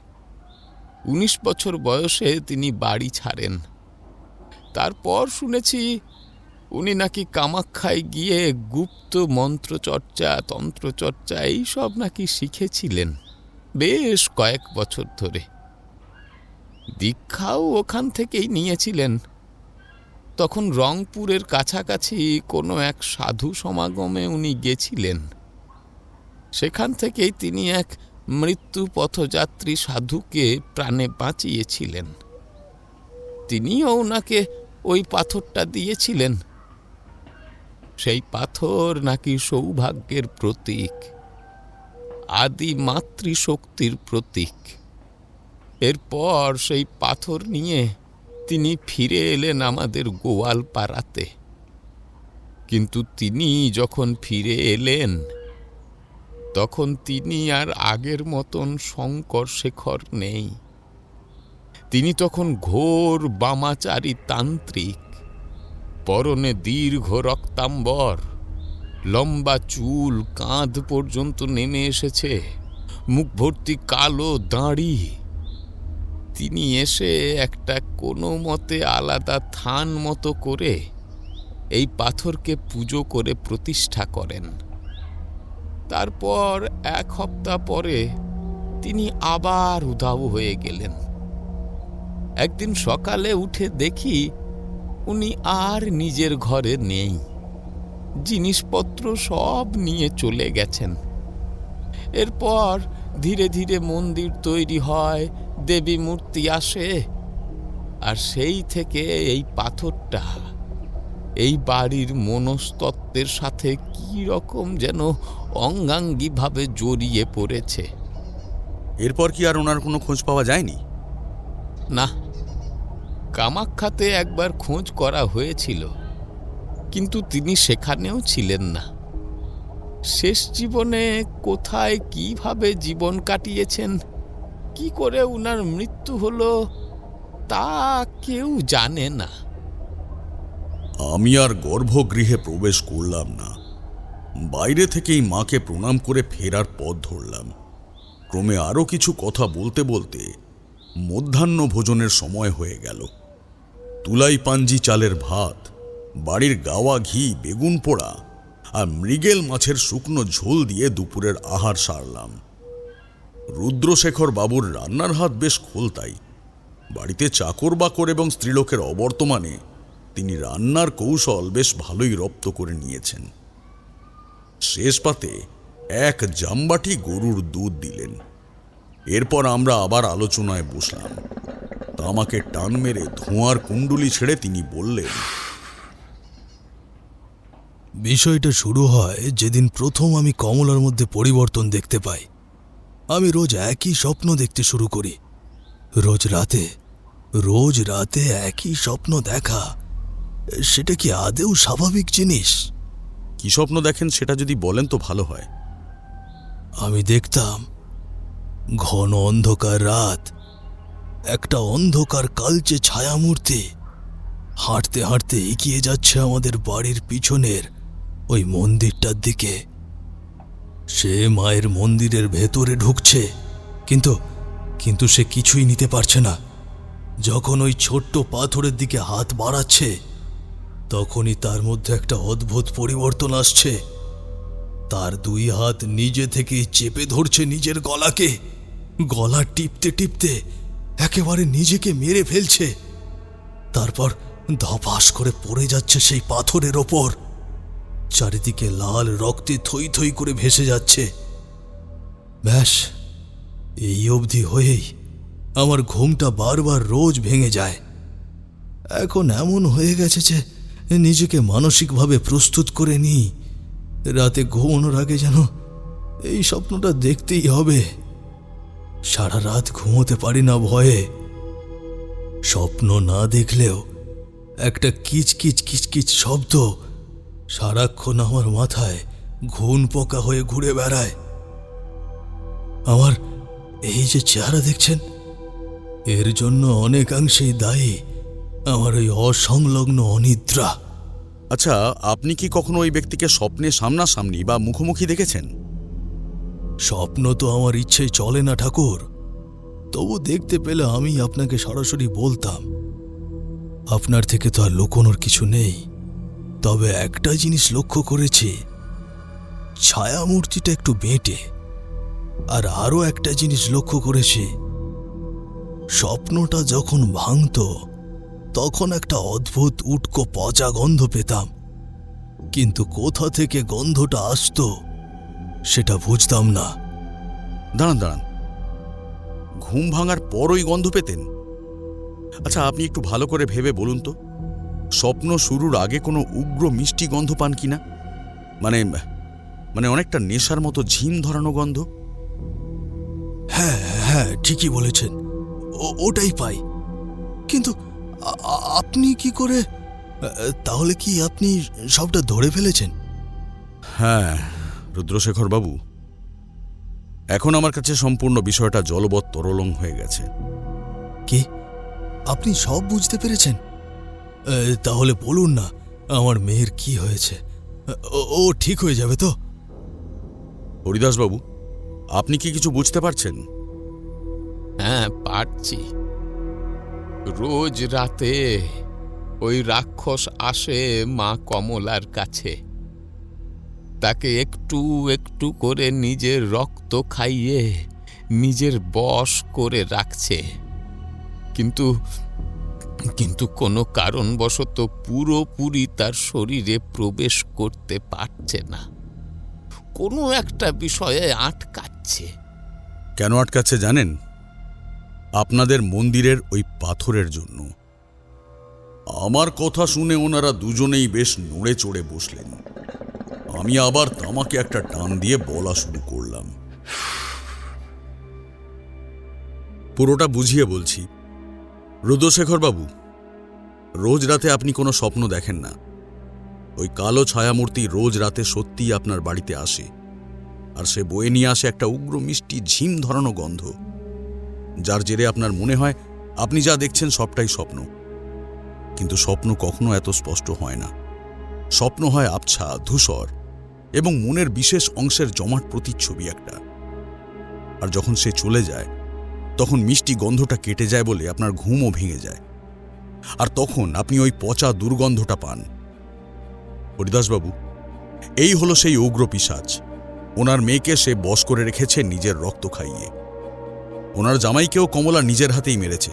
Speaker 6: 19 বছর বয়সে তিনি বাড়ি ছাড়েন। তারপর শুনেছি উনি নাকি কামাখ্যায় গিয়ে গুপ্ত মন্ত্রচর্চা, তন্ত্রচর্চা এইসব নাকি শিখেছিলেন বেশ কয়েক বছর ধরে। দীক্ষাও ওখান থেকেই নিয়েছিলেন। তখন রংপুরের কাছাকাছি কোনো এক সাধু সমাগমে উনি গেছিলেন। সেখান থেকেই তিনি এক মৃত্যু পথযাত্রী সাধুকে প্রাণে বাঁচিয়েছিলেন। তিনিও ওনাকে ওই পাথরটা দিয়েছিলেন। সেই পাথর নাকি সৌভাগ্যের প্রতীক, আদি মাতৃশক্তির প্রতীক। এরপর সেই পাথর নিয়ে তিনি ফিরে এলেন আমাদের গোয়ালপাড়াতে। কিন্তু তিনি যখন ফিরে এলেন তখন তিনি আর আগের মতন শঙ্কর শেখর নেই। তিনি তখন ঘোর বামাচারী তান্ত্রিক। পরনে দীর্ঘ রক্তাম্বর, লম্বা চুল কাঁধ পর্যন্ত নেমে এসেছে, মুখ ভর্তি কালো দাড়ি। তিনি এসে একটা কোনো মতে আলাদা থান মতো করে এই পাথরকে পুজো করে প্রতিষ্ঠা করেন। তারপর 1 সপ্তাহ পরে তিনি আবার উধাও হয়ে গেলেন। একদিন সকালে উঠে দেখি উনি আর নিজের ঘরে নেই। জিনিসপত্র সব নিয়ে চলে গেছেন। এরপর ধীরে ধীরে মন্দির তৈরি হয়, দেবী মূর্তি আসে, আর সেই থেকে এই পাথরটা এই বাড়ির মনস্তত্ত্বের সাথে কি রকম যেন অঙ্গাঙ্গিভাবে জড়িয়ে পড়েছে।
Speaker 3: এরপর কি আর ওনার কোনো খোঁজ পাওয়া যায়নি?
Speaker 6: না, কামাখ্যাতে একবার খোঁজ করা হয়েছিল, কিন্তু তিনি সেখানেও ছিলেন না। শেষ জীবনে কোথায় কিভাবে জীবন কাটিয়েছেন কি করে উনার মৃত্যু হলো তা কেউ জানে না।
Speaker 3: আমি আর গর্ভগৃহে প্রবেশ করলাম না। বাইরে থেকেই মাকে প্রণাম করে ফেরার পথ ধরলাম। ক্রমে আরও কিছু কথা বলতে বলতে মধ্যাহ্ন ভোজনের সময় হয়ে গেল। তুলাই পাঞ্জি চালের ভাত, বাড়ির গাওয়া ঘি, বেগুন পোড়া আর মৃগেল মাছের শুকনো ঝোল দিয়ে দুপুরের আহার সারলাম। রুদ্রশেখর বাবুর রান্নার হাত বেশ খোলতাই। বাড়িতে চাকর বাকর এবং স্ত্রীলোকের অবর্তমানে তিনি রান্নার কৌশল বেশ ভালোই রপ্ত করে নিয়েছেন। শেষ পাতে এক জামবাটি গরুর দুধ দিলেন। এরপর আমরা আবার আলোচনায় বসলাম। তামাকে টান মেরে ধোঁয়ার কুণ্ডুলি ছেড়ে তিনি বললেন,
Speaker 8: বিষয়টা শুরু হয় যেদিন প্রথম আমি কমলার মধ্যে পরিবর্তন দেখতে পাই। আমি রোজ একই স্বপ্ন দেখতে শুরু করি। রোজ রাতে একই স্বপ্ন দেখা, সেটা কি আদেও স্বাভাবিক জিনিস?
Speaker 3: কি স্বপ্ন দেখেন সেটা যদি বলেন তো ভালো হয়।
Speaker 8: আমি দেখতাম ঘন অন্ধকার রাত, একটা অন্ধকার কালচে ছায়ামূর্তি হাঁটতে হাঁটতে এগিয়ে যাচ্ছে আমাদের বাড়ির পিছনের ওই মন্দিরটার দিকে। সে মায়ের মন্দিরের ভেতরে ঢুকছে, কিন্তু সে কিছুই নিতে পারছে না। যখন ওই ছোট্ট পাথরের দিকে হাত বাড়াচ্ছে, তখনই তার মধ্যে একটা অদ্ভুত পরিবর্তন আসছে। তার দুই হাত নিজে থেকেই চেপে ধরছে নিজের গলাকে, গলা টিপতে টিপতে একেবারে নিজেকে মেরে ফেলছে। তারপর ধপাস করে পড়ে যাচ্ছে সেই পাথরের ওপর। চারিদিকে লাল রক্তে থই থই করে ভেসে যাচ্ছে। ব্যাস, এই অবধি হয়েই আমার ঘুমটা বারবার রোজ ভেঙে যায়। এখন এমন হয়ে গেছে যে নিজেকে মানসিকভাবে প্রস্তুত করে নিই, রাতে ঘুমানোর আগে যেন এই স্বপ্নটা দেখতেই হবে। সারা রাত ঘুমোতে পারি না ভয়ে। স্বপ্ন না দেখলেও একটা কিচকিচ কিচকিচ শব্দ সারাক্ষণ আমার মাথায় ঘুণ পোকা হয়ে ঘুরে বেড়ায়। আমার এই যে চেহারা দেখছেন, এর জন্য অনেকাংশেই দায়ী আমার ওই অসংলগ্ন অনিদ্রা।
Speaker 3: আচ্ছা, আপনি কি কখনো ওই ব্যক্তিকে স্বপ্নে সামনাসামনি বা মুখোমুখি দেখেছেন?
Speaker 8: স্বপ্ন তো আমার ইচ্ছেই চলে না ঠাকুর, তবু দেখতে পেলে আমি আপনাকে সরাসরি বলতাম। আপনার থেকে তো আর লুকোনোর কিছু নেই। তবে একটা জিনিস লক্ষ্য করেছি, ছায়ামূর্তিটা একটু বেঁটে। আর আরও একটা জিনিস লক্ষ্য করেছি, স্বপ্নটা যখন ভাঙত তখন একটা অদ্ভুত উটকো পচা গন্ধ পেতাম, কিন্তু কোথা থেকে গন্ধটা আসতো সেটা বুঝতাম না।
Speaker 3: দাঁড়ান, ঘুম ভাঙার পর ওই গন্ধ পেতেন? আচ্ছা, আপনি একটু ভালো করে ভেবে বলুন তো, স্বপ্ন শুরুর আগে কোনো উগ্র মিষ্টি গন্ধ পান কিনা? মানে অনেকটা নেশার মতো ঝিম ধরানো গন্ধ।
Speaker 8: হ্যাঁ, ঠিকই বলেছেন, ওটাই পাই। কিন্তু আপনি কি করে, তাহলে কি আপনি সবটা ধরে ফেলেছেন?
Speaker 3: হ্যাঁ রুদ্রশেখর বাবু, এখন আমার কাছে সম্পূর্ণ বিষয়টা জলবৎ তরলং হয়ে গেছে।
Speaker 8: কি, আপনি সব বুঝতে পেরেছেন? তাহলে বলুন না, আমার মেয়ের কি হয়েছে? ও ঠিক হয়ে যাবে তো?
Speaker 3: হরিদাসবাবু, আপনি কি কিছু বুঝতে পারছেন?
Speaker 6: হ্যাঁ, পারছি। রোজ রাতে ওই রাক্ষস আসে মা কমলার কাছে, তাকে একটু একটু করে নিজের রক্ত খাইয়ে নিজের বশ করে রাখছে, কিন্তু কোনো কারণবশত পুরোপুরি তার শরীরে প্রবেশ করতে পারছে না। কোনো একটা বিষয়ে আটকাচ্ছে।
Speaker 3: কেন আটকাচ্ছে জানেন? আপনাদের মন্দিরের ওই পাথরের জন্য। আমার কথা শুনে ওনারা দুজনেই বেশ নড়ে চড়ে বসলেন। আমি আবার তামাকে একটা টান দিয়ে বলা শুরু করলাম। পুরোটা বুঝিয়ে বলছি। রুদ্রশেখর বাবু, রোজ রাতে আপনি কোনো স্বপ্ন দেখেন না। ওই কালো ছায়ামূর্তি রোজ রাতে সত্যিই আপনার বাড়িতে আসে, আর সে বয়ে নিয়ে আসে একটা উগ্র মিষ্টি ঝিম ধরানো গন্ধ। যার জেরে আপনার মনে হয় আপনি যা দেখছেন সবটাই স্বপ্ন। কিন্তু স্বপ্ন কখনো এত স্পষ্ট হয় না। স্বপ্ন হয় আবছা, ধূসর এবং মনের বিশেষ অংশের জমাট প্রতিচ্ছবি একটা। আর যখন সে চলে যায় তখন মিষ্টি গন্ধটা কেটে যায় বলে আপনার ঘুমও ভেঙে যায়, আর তখন আপনি ওই পচা দুর্গন্ধটা পান। হরিদাসবাবু, এই হলো সেই উগ্র পিশাচ। ওনার মেয়েকে সে বশ করে রেখেছে নিজের রক্ত খাইয়ে। ওনার জামাইকেও কমলা নিজের হাতেই মেরেছে,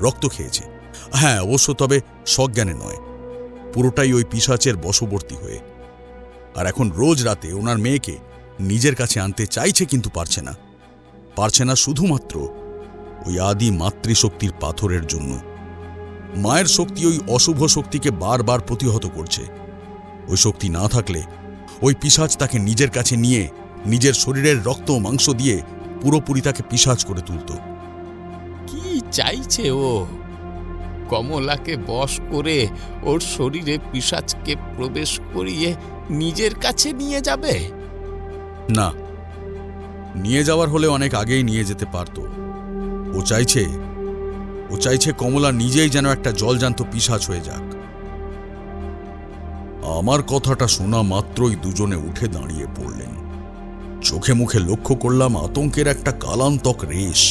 Speaker 3: রক্ত খেয়েছে। হ্যাঁ অবশ্য, তবে সজ্ঞানে নয়, পুরোটাই ওই পিশাচের বশবর্তী হয়ে। আর এখন রোজ রাতে ওনার মেয়েকে নিজের কাছে আনতে চাইছে, কিন্তু পারছে না। পারছে না শুধুমাত্র ওই আদি মাতৃশক্তির পাথরের জন্য। মায়ের শক্তি ওই অশুভ শক্তিকে বারবার প্রতিহত করছে। ওই শক্তি না থাকলে ওই পিশাচ তাকে নিজের কাছে নিয়ে নিজের শরীরের রক্ত ও মাংস দিয়ে পুরোপুরি তাকে পিশাচ করে তুলত।
Speaker 6: কি চাইছে ও? কমলাকে বশ করে ওর শরীরে পিশাচকে প্রবেশ করিয়ে নিজের কাছে নিয়ে যাবে?
Speaker 3: না, নিয়ে যাওয়ার হলে অনেক আগেই নিয়ে যেতে পারত। ও চাইছে কমলা নিজেই যেন একটা জলজান্ত পিশাচ হয়ে যাক। আমার কথাটা শোনা মাত্রই দুজনে উঠে দাঁড়িয়ে পড়লেন। চোখে মুখে লক্ষ্য করলাম আতঙ্কের একটা কালান্তক রেশ।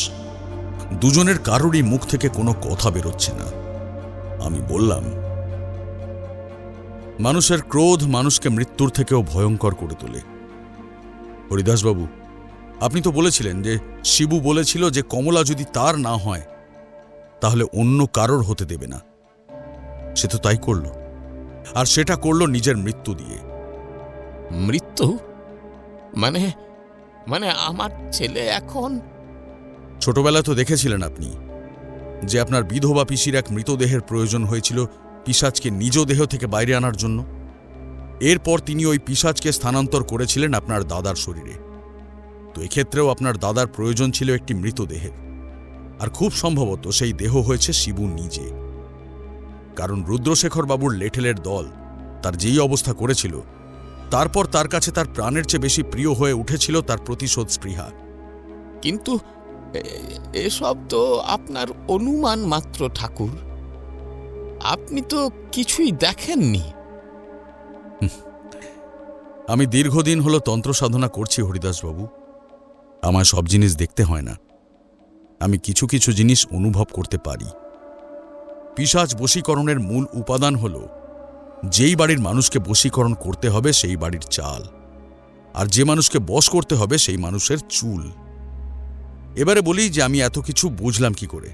Speaker 3: দুজনের কারোরই মুখ থেকে কোনো কথা বেরোচ্ছে না। আমি বললাম, মানুষের ক্রোধ মানুষকে মৃত্যুর থেকেও ভয়ঙ্কর করে তোলে। হরিদাসবাবু, আপনি তো বলেছিলেন যে শিবু বলেছিল যে কমলা যদি তার না হয় তাহলে অন্য কারোর হতে দেবে না। সে তো তাই করল, আর সেটা করল নিজের মৃত্যু দিয়ে।
Speaker 6: মৃত্যু মানে মানে আমার ছেলে এখন?
Speaker 3: ছোটবেলা তো দেখেছিলেন আপনি যে আপনার বিধবা পিসির এক মৃতদেহের প্রয়োজন হয়েছিল পিশাচকে নিজ দেহ থেকে বাইরে আনার জন্য। এরপর তিনি ওই পিশাচকে স্থানান্তর করেছিলেন আপনার দাদার শরীরে। তো এক্ষেত্রেও আপনার দাদার প্রয়োজন ছিল একটি মৃতদেহের, আর খুব সম্ভবত সেই দেহ হয়েছে শিবু নিজে। কারণ রুদ্রশেখর বাবুর লেঠেলের দল তার যেই অবস্থা করেছিল, তারপর তার কাছে তার প্রাণের চেয়ে বেশি প্রিয় হয়ে উঠেছিল তার প্রতিশোধ স্পৃহা।
Speaker 6: কিন্তু এসব তো আপনার অনুমান মাত্র ঠাকুর। আপনি তো কিছুই দেখেননি।
Speaker 3: আমি দীর্ঘদিন হলো তন্ত্র সাধনা করছি হরিদাসবাবু। আমায় সব জিনিস দেখতে হয় না, আমি কিছু কিছু জিনিস অনুভব করতে পারি। পিশাচ বশীকরণের মূল উপাদান হল যেই বাড়ির মানুষকে বশীকরণ করতে হবে সেই বাড়ির চাল, আর যে মানুষকে বশ করতে হবে সেই মানুষের চুল। এবারে বলি যে আমি এত কিছু বুঝলাম কি করে।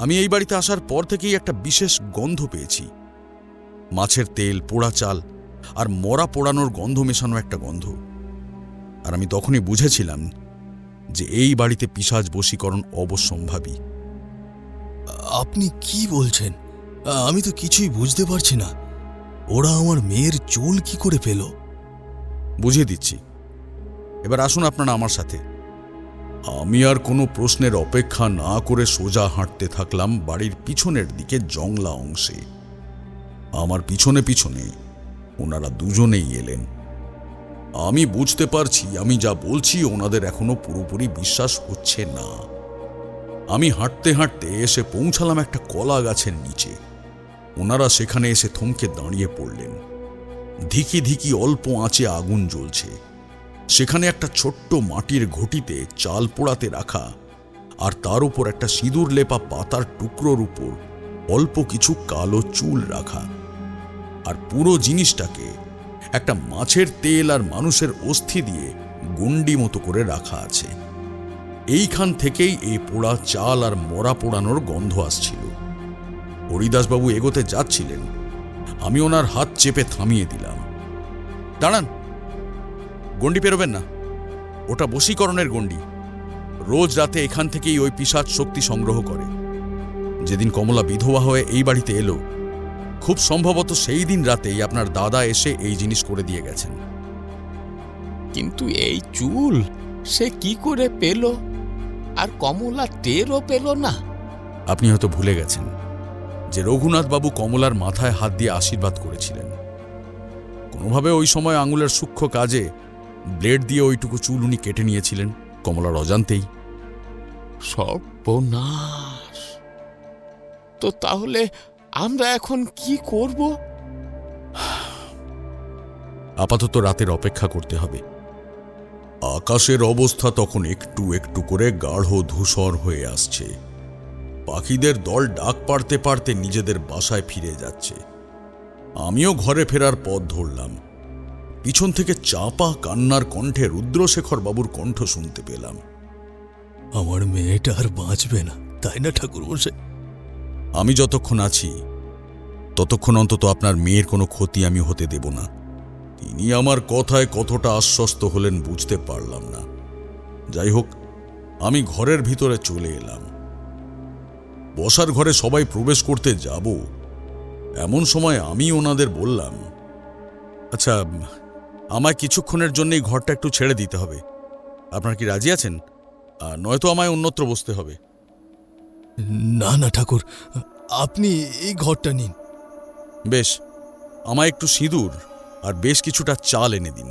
Speaker 3: আমি এই বাড়িতে আসার পর থেকেই একটা বিশেষ গন্ধ পেয়েছি। মাছের তেল, পোড়া চাল আর মরা পোড়ানোর গন্ধ মেশানো একটা গন্ধ। আর আমি তখনই বুঝেছিলাম যে এই বাড়িতে পিশাচ বশীকরণ অবশ্যম্ভাবী।
Speaker 8: আপনি কি বলছেন? আমি তো কিছুই বুঝতে পারছি না। ওরা আমার মেয়ের চুল কি করে পেল?
Speaker 3: বুঝিয়ে দিচ্ছি, এবার আসুন আপনারা আমার সাথে। আমি আর কোনো প্রশ্নের অপেক্ষা না করে সোজা হাঁটতে থাকলাম বাড়ির পিছনের দিকে জংলা অংশে। আমার পিছনে পিছনে ওনারা দুজনেই এলেন। আমি বুঝতে পারছি আমি যা বলছি ওনাদের এখনো পুরোপুরি বিশ্বাস হচ্ছে না। আমি হাঁটতে হাঁটতে এসে পৌঁছালাম একটা কলা গাছের নিচে। ওনারা সেখানে এসে থমকে দাঁড়িয়ে পড়লেন। ধিকি ধিকি অল্প আঁচে আগুন জ্বলছে। সেখানে একটা ছোট্ট মাটির ঘটিতে চাল পোড়াতে রাখা, আর তার উপর একটা সিঁদুর লেপা পাতার টুকরোর উপর অল্প কিছু কালো চুল রাখা। আর পুরো জিনিসটাকে একটা মাছের তেল আর মানুষের অস্থি দিয়ে গুন্ডি মতো করে রাখা আছে। এইখান থেকেই এই পোড়া চাল আর মরা পোড়ানোর গন্ধ আসছিল। হরিদাসবাবু এগোতে যাচ্ছিলেন, আমি ওনার হাত চেপে থামিয়ে দিলাম। দাঁড়ান, গণ্ডি পেরোবেন না, ওটা বশীকরণের গণ্ডি। রোজ রাতে এখান থেকেই ওই পিশাচ শক্তি সংগ্রহ করে। যেদিন কমলা বিধবা হয়ে এই বাড়িতে এলো, খুব সম্ভবত সেই দিন রাতেই আপনার দাদা এসে এই জিনিস করে দিয়ে গেছেন।
Speaker 6: কিন্তু এই চুল সে কি করে পেল? আর কমলা টেরও পেল না?
Speaker 3: আপনি হয়তো ভুলে গেছেন যে রঘুনাথ বাবু কমলার মাথায় হাত দিয়ে আশীর্বাদ করেছিলেন। কোনোভাবে ওই সময় আঙুলের সূক্ষ্ম কাজে ব্লেড দিয়ে ওইটুকু চুল উনি কেটে নিয়েছিলেন কমলার অজান্তেই।
Speaker 6: সর্বনাশ! তো তাহলে আমরা এখন কি করব?
Speaker 3: আপাতত রাতের অপেক্ষা করতে হবে। আকাশের অবস্থা তখন একটু একটু করে গাঢ় ধূসর হয়ে আসছে। পাখিদের দল ডাক পাড়তে পাড়তে নিজেদের বাসায় ফিরে যাচ্ছে। আমিও ঘরে ফেরার পথ ধরলাম। পিছন থেকে চাপা কান্নার কণ্ঠে রুদ্রশেখর বাবুর কণ্ঠ শুনতে পেলাম।
Speaker 8: আমার মেয়েটা আর বাঁচবে না, তাই না ঠাকুরমশাই?
Speaker 3: আমি যতক্ষণ আছি ততক্ষণ অন্তত আপনার মেয়ের কোনো ক্ষতি আমি হতে দেব না। তিনি আমার কথায় কতটা আশ্বস্ত হলেন বুঝতে পারলাম না। যাই হোক, আমি ঘরের ভিতরে চলে এলাম। বসার ঘরে সবাই প্রবেশ করতে যাব, এমন সময় আমি ওনাদের বললাম, আচ্ছা, আমায় কিছুক্ষণের জন্যই ঘরটা একটু ছেড়ে দিতে হবে। আপনারা কি রাজি আছেন? নয়তো আমায় অন্যত্র বসতে হবে।
Speaker 8: না না ঠাকুর, আপনি এই ঘরটা নিন।
Speaker 3: বেশ, আমায় একটু সিঁদুর আর বেশ কিছুটা চাল এনে দিন।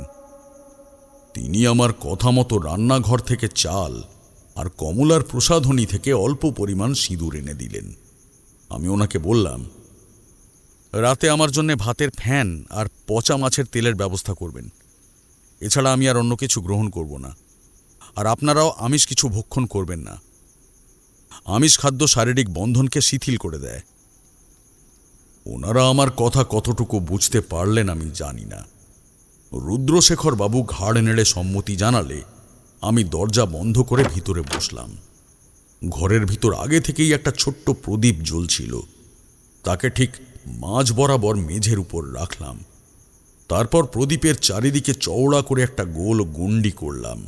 Speaker 3: তিনি আমার কথা মতো রান্নাঘর থেকে চাল আর কমলার প্রসাধনী থেকে অল্প পরিমাণ সিঁদুর এনে দিলেন। আমি ওনাকে বললাম, রাতে আমার জন্য ভাতের ফ্যান আর পচা মাছের তেলের ব্যবস্থা করবেন। এছাড়া আমি আর অন্য কিছু গ্রহণ করব না। আর আপনারাও আমিষ কিছু ভক্ষণ করবেন না। আমিষ খাদ্য শারীরিক বন্ধনকে শিথিল করে দেয়। ওনারা আমার কথা কতটুকু বুঝতে পারলেন আমি জানি না। রুদ্রশেখর বাবু ঘাড় নেড়ে সম্মতি জানালে আমি দরজা বন্ধ করে ভিতরে বসলাম। ঘরের ভিতর আগে থেকেই একটা ছোট্ট প্রদীপ জ্বলছিল। তাকে ঠিক মাঝ বরাবর মেঝের উপর রাখলাম। তারপর প্রদীপের চারিদিকে চওড়া করে একটা গোল গণ্ডি করলাম।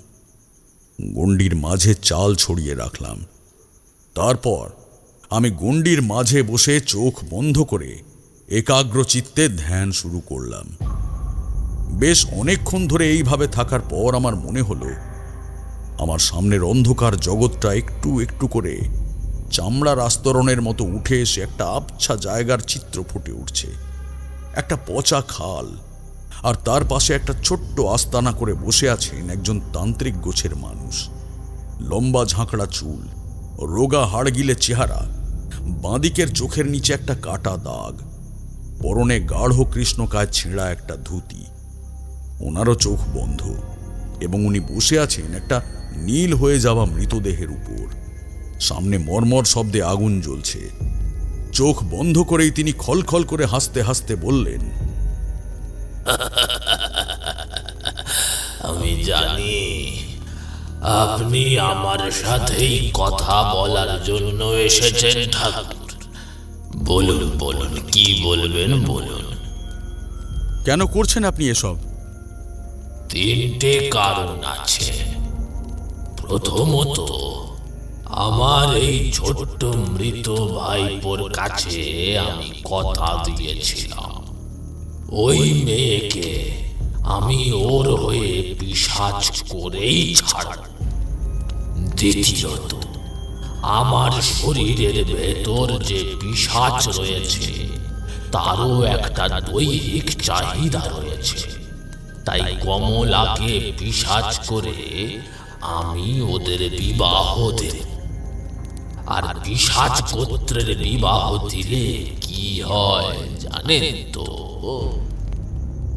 Speaker 3: গণ্ডির মাঝে চাল ছড়িয়ে রাখলাম। তারপর আমি গণ্ডির মাঝে বসে চোখ বন্ধ করে একাগ্র চিত্তে ধ্যান শুরু করলাম। বেশ অনেকক্ষণ ধরে এইভাবে থাকার পর আমার মনে হলো আমার সামনের অন্ধকার জগৎটা একটু একটু করে চামড়ার আস্তরণের মতো উঠে এসে একটা আবছা জায়গার চিত্র ফুটে উঠছে। একটা পচা খাল, আর তার পাশে একটা ছোট্ট আস্তানা করে বসে আছেন একজন তান্ত্রিক গোছের মানুষ। লম্বা ঝাঁকড়া চুল, রোগা হাড়গিলে চেহারা, বাঁদিকের চোখের নিচে একটা কাটা দাগ, পরনে গাঢ় কৃষ্ণকায় ছেঁড়া একটা ধুতি। ওনারও চোখ বন্ধ এবং উনি বসে আছেন একটা নীল হয়ে যাওয়া মৃতদেহের উপর। সামনে মর্মর শব্দে আগুন জ্বলছে। চোখ বন্ধ করেই তিনি খলখল করে হাসতে হাসতে বললেন,
Speaker 1: আমি জানি আপনি আমার সাথেই কথা বলার জন্য এসেছেন ঠাকুর। বলুন বলুন, কি বলবেন বলুন।
Speaker 3: কেন করছেন আপনি এসব?
Speaker 1: তিনটে কারণ আছে। প্রথমত, আমার এই ছোট্ট মৃত ভাইপোর কাছে আমি কথা দিয়েছিলাম ওই মেয়েকে আমি ওর হয়ে পিশাচ করেই ছাড়ব। দ্বিতীয়ত, আমার শরীরের ভেতর যে পিশাচ রয়েছে তারও একটা দৈহিক চাহিদা রয়েছে। তাই কমলাকে পিশাচ করে আমি ওদের বিবাহ দেব। আর পিশাচ গোত্রের বিবাহ দিলে কি হয় জানেন তো?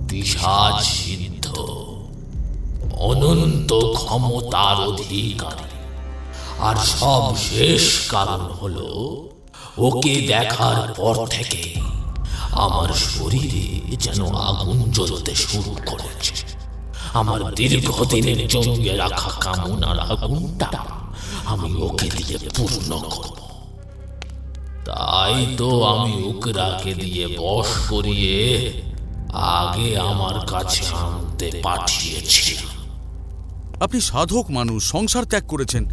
Speaker 1: পিশাচ সিদ্ধ, অনন্ত ক্ষমতার অধিকারী। আর সব শেষ কারণ হলো, ওকে দেখার পর থেকে আমার শরীরে যেন আগুন জ্বলতে শুরু করেছে। আমার দীর্ঘদিনের জমিয়ে রাখা কামনার আগুনটা আমি ওকে দিয়ে পূর্ণ করব। তাই তো আমি উকরাকে দিয়ে বশ করিয়ে আগে আমার কাছে আনতে পাঠিয়েছিলাম।
Speaker 3: আপনি সাধক মানুষ, সংসার ত্যাগ করেছেন,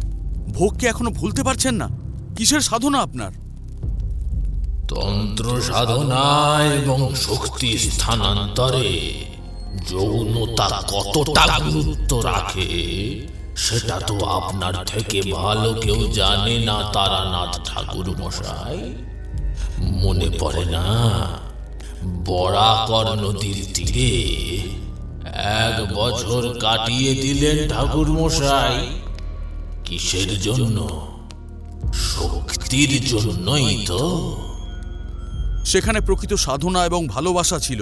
Speaker 3: ভোগকে এখনো ভুলতে পারছেন না। কিসের সাধনা আপনার?
Speaker 1: তন্ত্র সাধনা এবং শক্তি স্থানান্তরে যৌনতা কতটা গুরুত্ব রাখে সেটা তো আপনার থেকে ভালো কেউ জানে না তারানাথ ঠাকুর মশাই। মনে পড়ে না, বরাকর নদীর তীরে 1 বছর কাটিয়ে দিলেন ঠাকুর মশাই। কিসের জন্য? শক্তির জন্যই তো।
Speaker 3: সেখানে প্রকৃত সাধনা এবং ভালোবাসা ছিল,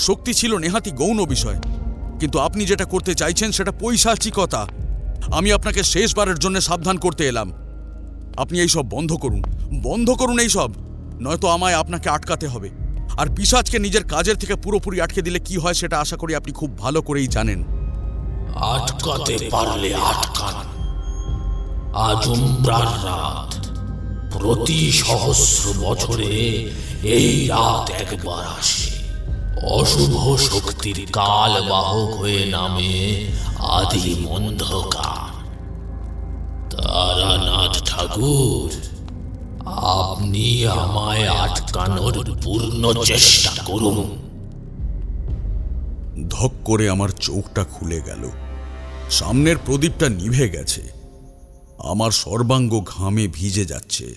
Speaker 3: শক্তি ছিল নেহাতি গৌণ বিষয়। কিন্তু আপনি যেটা করতে চাইছেন সেটা পৈশাচিকতা। আমি আপনাকে শেষবারের জন্য সাবধান করতে এলাম, আপনি এইসব বন্ধ করুন এইসব, নয়তো আমায় আপনাকে আটকাতে হবে। আর পিশাচকে নিজের কাজের থেকে পুরোপুরি আটকে দিলে কি হয় সেটা আশা করি আপনি খুব ভালো করেই জানেন।
Speaker 1: আটকাতে পারলে আটকান। আজ উমরার রাত, প্রতি সহস্র বছরে এই রাত একবার আসে। অশুভ শক্তির কাল বাহক হয়ে নামে আদি অন্ধকার। তারানাথ ঠাকুর, আপনি আমায় আটকানোর পূর্ণ চেষ্টা করুন।
Speaker 3: ধক করে আমার চোখটা খুলে গেল, সামনের প্রদীপটা নিভে গেছে, আমার সর্বাঙ্গ ঘামে ভিজে যাচ্ছে,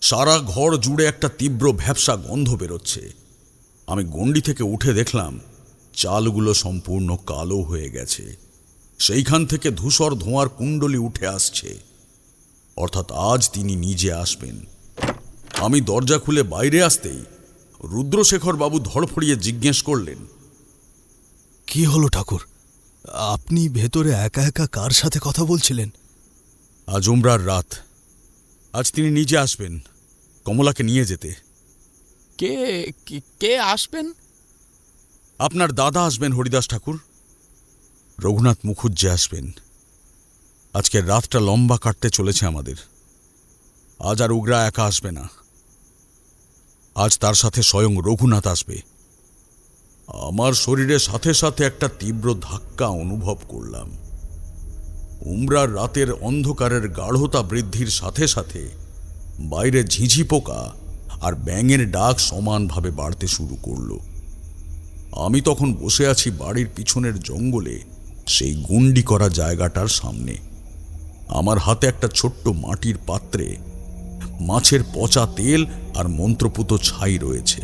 Speaker 3: সারা ঘর জুড়ে একটা তীব্র ভ্যাপসা গন্ধ বেরোচ্ছে। আমি গণ্ডি থেকে উঠে দেখলাম চালগুলো সম্পূর্ণ কালো হয়ে গেছে, সেইখান থেকে ধূসর ধোঁয়ার কুণ্ডলি উঠে আসছে, অর্থাৎ আজ তিনি নিজে আসবেন। আমি দরজা খুলে বাইরে আসতেই রুদ্রশেখর বাবু ধড়ফড়িয়ে জিজ্ঞেস করলেন,
Speaker 8: কি হলো ঠাকুর? আপনি ভেতরে একা একা কার সাথে কথা বলছিলেন?
Speaker 3: আজ উমরার রাত, আজ তিনি নিজে আসবেন কমলাকে নিয়ে যেতে।
Speaker 6: কে কে আসবেন?
Speaker 3: আপনার দাদা আসবেন হরিদাস ঠাকুর, রঘুনাথ মুখুজ্জে আসবেন। আজকের রাতটা লম্বা কাটতে চলেছে আমাদের। আজ আর উগ্রা একা আসবে না, আজ তার সাথে স্বয়ং রঘুনাথ আসবে। আমার শরীরের সাথে সাথে একটা তীব্র ধাক্কা অনুভব করলাম। উমরার রাতের অন্ধকারের গাঢ়তা বৃদ্ধির সাথে সাথে বাইরে ঝিঝি পোকা আর ব্যাঙের ডাক সমানভাবে বাড়তে শুরু করল। আমি তখন বসে আছি বাড়ির পিছনের জঙ্গলে, সেই গুন্ডি করা জায়গাটার সামনে। আমার হাতে একটা ছোট্ট মাটির পাত্রে মাছের পচা তেল আর মন্ত্রপুত ছাই রয়েছে।